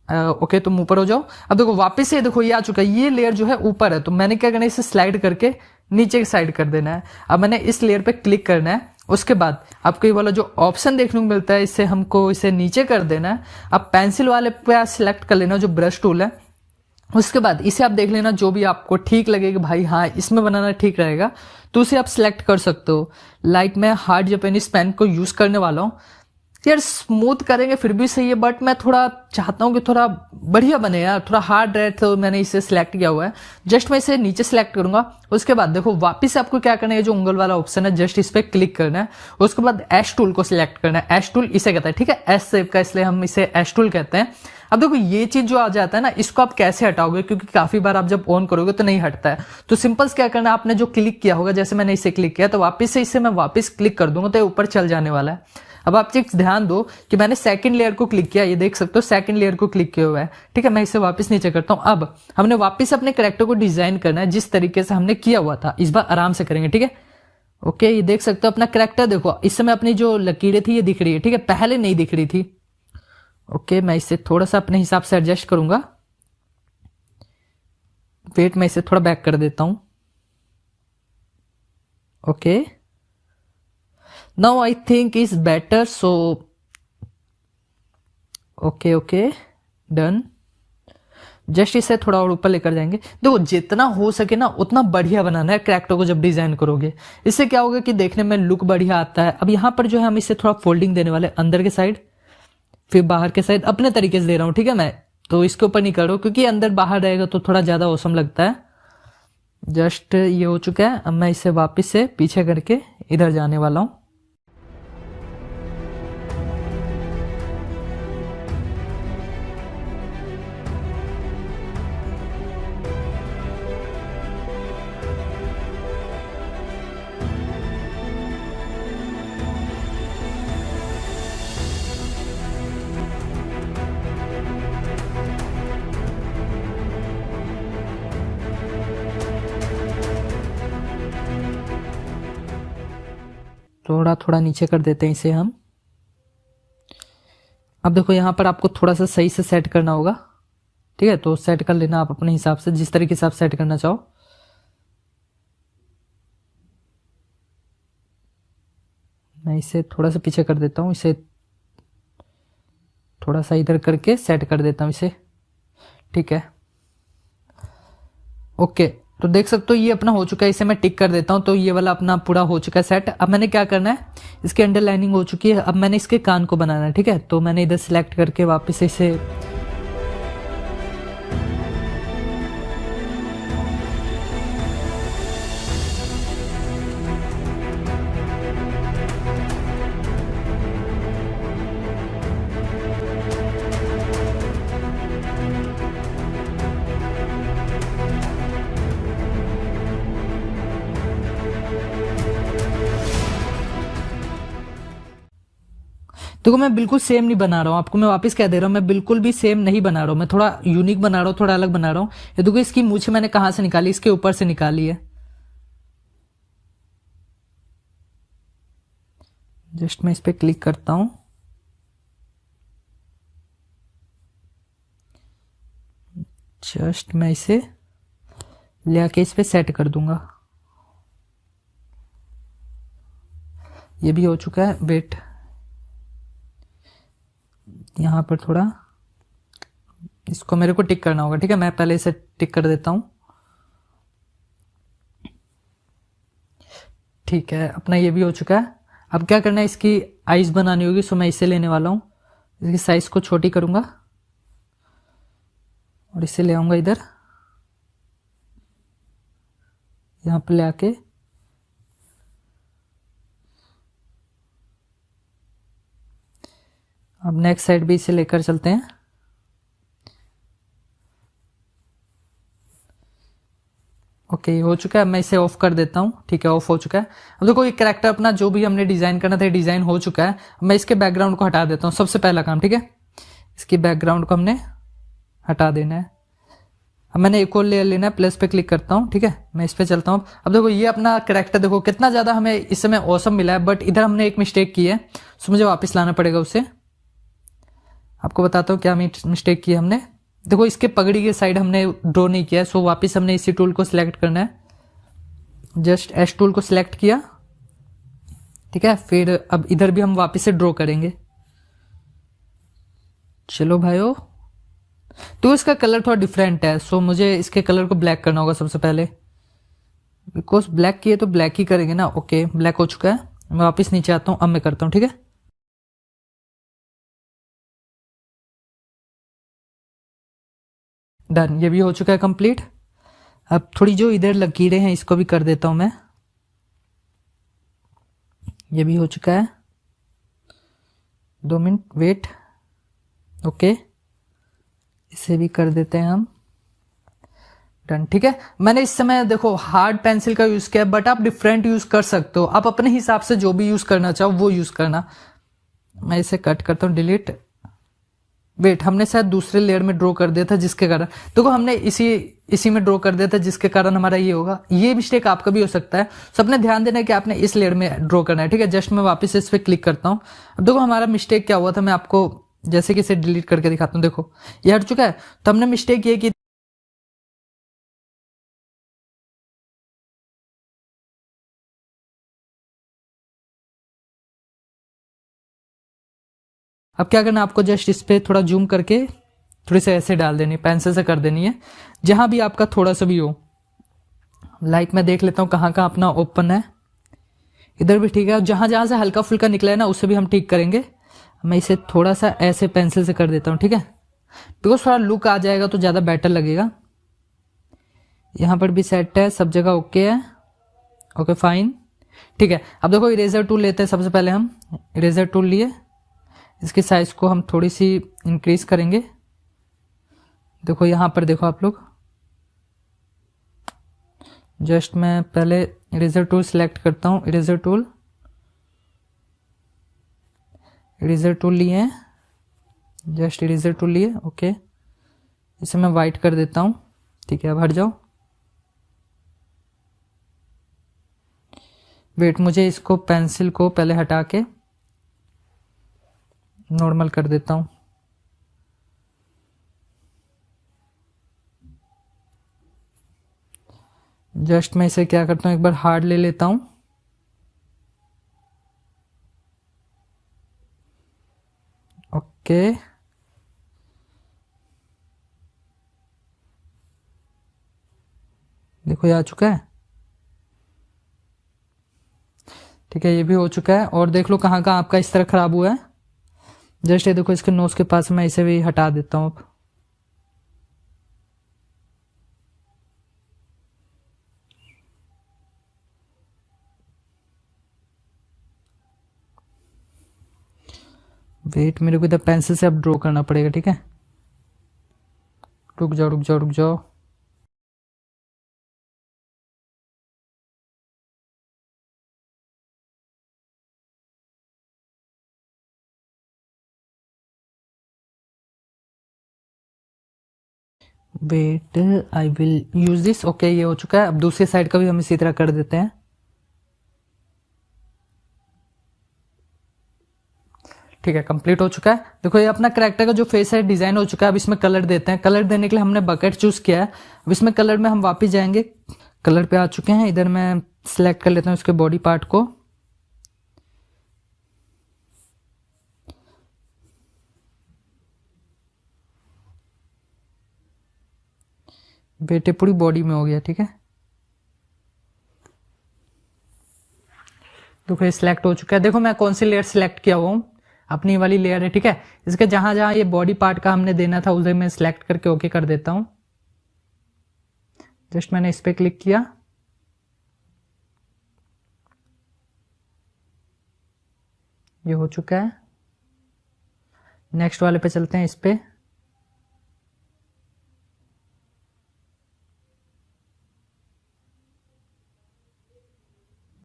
ओके तुम ऊपर हो जाओ। अब देखो वापस से देखो ये आ चुका है, ये लेयर जो है ऊपर है, तो मैंने क्या करना है इसे स्लाइड करके नीचे की साइड कर देना है। अब मैंने इस लेयर पे क्लिक करना है, उसके बाद आपको ये वाला जो ऑप्शन देखने को मिलता है इससे हमको इसे नीचे कर देना है। अब पेंसिल वाले पे सिलेक्ट कर लेना जो ब्रश टूल है, उसके बाद इसे आप देख लेना जो भी आपको ठीक लगे कि भाई हाँ इसमें बनाना ठीक रहेगा तो उसे आप सिलेक्ट कर सकते हो। लाइक मैं हार्ड जापानीज पेन को यूज करने वाला हूँ यार, स्मूथ करेंगे फिर भी सही है, बट मैं थोड़ा चाहता हूँ कि थोड़ा बढ़िया बने यार, थोड़ा हार्ड रहे, तो मैंने इसे सिलेक्ट किया हुआ है। जस्ट मैं इसे नीचे सिलेक्ट करूंगा, उसके बाद देखो वापस आपको क्या करना है, जो उंगल वाला ऑप्शन है जस्ट इस पे क्लिक करना है, उसके बाद एश टूल को सिलेक्ट करना है। एश टूल इसे कहता है, ठीक है, एस शेप का, इसलिए हम इसे एश टूल कहते हैं। अब देखो ये चीज जो आ जाता है ना, इसको आप कैसे हटाओगे, क्योंकि काफी बार आप जब ऑन करोगे तो नहीं हटता है। तो सिंपल क्या करना है, आपने जो क्लिक किया होगा, जैसे मैंने इसे क्लिक किया तो वापस से इसे मैं वापस क्लिक कर दूंगा तो ये ऊपर चल जाने वाला है। अब आप चीज ध्यान दो कि मैंने सेकंड लेयर को क्लिक किया, ये देख सकते हो सेकंड लेयर को क्लिक किया हुआ है, ठीक है। मैं इसे वापस नीचे करता हूं। अब हमने वापस अपने कैरेक्टर को डिजाइन करना है जिस तरीके से हमने किया हुआ था, इस बार आराम से करेंगे, ठीक है। ओके ये देख सकते हो अपना कैरेक्टर, देखो इस समय अपनी जो लकीरें थी ये दिख रही है, ठीक है, पहले नहीं दिख रही थी। ओके मैं इसे थोड़ा सा अपने हिसाब से एडजस्ट करूंगा। वेट मैं इसे थोड़ा बैक कर देता हूं। Okay now I think is better, so okay done। Just इसे थोड़ा और ऊपर लेकर जाएंगे। देखो जितना हो सके ना उतना बढ़िया बनाना है कैरेक्टर को जब डिजाइन करोगे, इससे क्या होगा कि देखने में लुक बढ़िया आता है। अब यहाँ पर जो है हम इसे थोड़ा फोल्डिंग देने वाले, अंदर के साइड फिर बाहर के साइड, अपने तरीके से दे रहा हूं, ठीक है। मैं तो इसके ऊपर नहीं कर रहा हूं क्योंकि अंदर बाहर रहेगा तो थोड़ा ज्यादा औसम लगता है। जस्ट ये हो चुका है। अब मैं इसे वापिस से पीछे करके इधर जाने वाला हूं। थोड़ा थोड़ा नीचे कर देते हैं इसे हम। अब देखो यहां पर आपको थोड़ा सा सही से सेट करना होगा, ठीक है, तो सेट कर लेना आप अपने हिसाब से, जिस तरीके से आप सेट करना चाहो। मैं इसे थोड़ा सा पीछे कर देता हूं, इसे थोड़ा सा इधर करके सेट कर देता हूं इसे, ठीक है। ओके तो देख सकते हो ये अपना हो चुका है, इसे मैं टिक कर देता हूं, तो ये वाला अपना पूरा हो चुका है सेट। अब मैंने क्या करना है, इसकी अंडरलाइनिंग हो चुकी है, अब मैंने इसके कान को बनाना है, ठीक है। तो मैंने इधर सिलेक्ट करके वापस इसे देखो मैं बिल्कुल सेम नहीं बना रहा हूँ, आपको मैं वापस कह दे रहा हूँ, मैं बिल्कुल भी सेम नहीं बना रहा हूँ, मैं थोड़ा यूनिक बना रहा हूँ, थोड़ा अलग बना रहा हूँ। ये देखो इसकी मूछें मैंने कहां से निकाली, इसके ऊपर से निकाली है। जस्ट मैं इस पे क्लिक करता हूं, जस्ट मैं इसे ले आके इस पे सेट कर दूंगा। ये भी हो चुका है। वेट यहां पर थोड़ा इसको मेरे को टिक करना होगा, ठीक है, मैं पहले इसे टिक कर देता हूं, ठीक है। अपना ये भी हो चुका है। अब क्या करना है, इसकी आईज बनानी होगी, सो मैं इसे लेने वाला हूं, इसकी साइज को छोटी करूंगा और इसे ले आऊंगा इधर। यहाँ पे ले आके अब नेक्स्ट साइड भी इसे लेकर चलते हैं। ओके हो चुका है, मैं इसे ऑफ कर देता हूँ। ठीक है, ऑफ हो चुका है। अब देखो ये कैरेक्टर अपना जो भी हमने डिजाइन करना था डिजाइन हो चुका है। मैं इसके बैकग्राउंड को हटा देता हूँ, सबसे पहला काम। ठीक है, इसकी बैकग्राउंड को हमने हटा देना है। अब मैंने एक और लेयर लेना है, प्लस पे क्लिक करता हूँ। ठीक है, मैं इस पे चलता हूँ। अब देखो ये अपना कैरेक्टर देखो कितना ज्यादा हमें इस समय ऑसम मिला है, बट इधर हमने एक मिस्टेक की है, सो मुझे वापस लाना पड़ेगा उसे। आपको बताता हूँ क्या मिस्टेक की हमने। देखो इसके पगड़ी के साइड हमने ड्रॉ नहीं किया है, सो वापस हमने इसी टूल को सिलेक्ट करना है। जस्ट एस टूल को सिलेक्ट किया। ठीक है, फिर अब इधर भी हम वापस से ड्रॉ करेंगे। चलो भाइयों, तो इसका कलर थोड़ा डिफरेंट है, सो मुझे इसके कलर को ब्लैक करना होगा सबसे पहले, बिकॉज ब्लैक किए तो ब्लैक ही करेंगे ना। ओके, ब्लैक हो चुका है। मैं वापस नीचे आता हूँ, अब मैं करता हूँ। ठीक है, डन, ये भी हो चुका है कंप्लीट। अब थोड़ी जो इधर लकीरें हैं इसको भी कर देता हूं मैं। ये भी हो चुका है, 2 मिनट वेट। ओके, इसे भी कर देते हैं हम, डन। ठीक है, मैंने इस समय देखो हार्ड पेंसिल का यूज किया, बट आप डिफरेंट यूज कर सकते हो। आप अपने हिसाब से जो भी यूज करना चाहो वो यूज करना। मैं इसे कट करता हूँ, डिलीट। वेट, हमने शायद दूसरे लेयर में ड्रॉ कर दिया था, जिसके कारण देखो हमने इसी में ड्रॉ कर दिया था, जिसके कारण हमारा ये होगा। ये मिस्टेक आपका भी हो सकता है। सबने ध्यान देना है कि आपने इस लेयर में ड्रॉ करना है। ठीक है, जस्ट मैं वापस इस पे क्लिक करता हूँ। अब देखो हमारा मिस्टेक क्या हुआ था, मैं आपको जैसे कि इसे डिलीट करके दिखाता हूँ। देखो ये हट चुका है। तो हमने मिस्टेक ये की, अब क्या करना, आपको जस्ट इस पे थोड़ा जूम करके थोड़ी सी ऐसे डाल देनी, पेंसिल से कर देनी है, जहां भी आपका थोड़ा सा भी हो। लाइक मैं देख लेता हूं कहाँ कहाँ अपना ओपन है। इधर भी ठीक है, जहां जहां से हल्का फुल्का निकला है ना उसे भी हम ठीक करेंगे। मैं इसे थोड़ा सा ऐसे पेंसिल से कर देता हूं। ठीक है, बिकॉज थोड़ा लुक आ जाएगा तो ज्यादा बेटर लगेगा। यहां पर भी सेट है, सब जगह ओके है। ओके फाइन, ठीक है। अब देखो इरेजर टूल लेते हैं। सबसे पहले हम इरेजर टूल लिए, इसकी साइज को हम थोड़ी सी इंक्रीज करेंगे। देखो यहां पर देखो आप लोग, जस्ट मैं पहले इरेजर टूल सिलेक्ट करता हूं। इरेजर टूल लिए हैं, जस्ट इरेजर टूल लिए। ओके, इसे मैं वाइट कर देता हूं। ठीक है, अब हट जाओ। वेट, मुझे इसको पेंसिल को पहले हटा के नॉर्मल कर देता हूं। जस्ट मैं इसे क्या करता हूं, एक बार हार्ड ले लेता हूं। ओके, देखो ये आ चुका है। ठीक है, ये भी हो चुका है। और देख लो कहाँ कहाँ आपका इस तरह खराब हुआ है। जस्ट ये देखो इसके नोज के पास, मैं इसे भी हटा देता हूं अब। वेट, मेरे को इधर पेंसिल से अब ड्रॉ करना पड़ेगा। ठीक है, रुक जाओ रुक जाओ रुक जाओ। Wait, I will use this. Okay, ये हो चुका है। अब दूसरी साइड का भी हम इसी तरह कर देते हैं। ठीक है, कंप्लीट हो चुका है। देखो ये अपना कैरेक्टर का जो फेस है डिजाइन हो चुका है। अब इसमें कलर देते हैं। कलर देने के लिए हमने बकेट चूज किया है। अब इसमें कलर में हम वापस जाएंगे, कलर पे आ चुके हैं। इधर मैं सिलेक्ट कर लेता हूँ इसके बॉडी पार्ट को। बेटे पूरी बॉडी में हो गया। ठीक है, देखो ये सिलेक्ट हो चुका है। देखो मैं कौन सी लेयर सिलेक्ट किया हुआ हूँ, अपनी वाली लेयर है। ठीक है, इसके जहां जहां ये बॉडी पार्ट का हमने देना था उसे मैं सिलेक्ट करके ओके कर देता हूं। जस्ट मैंने इस पे क्लिक किया। ये हो चुका है। नेक्स्ट वाले पे चलते हैं, इस पे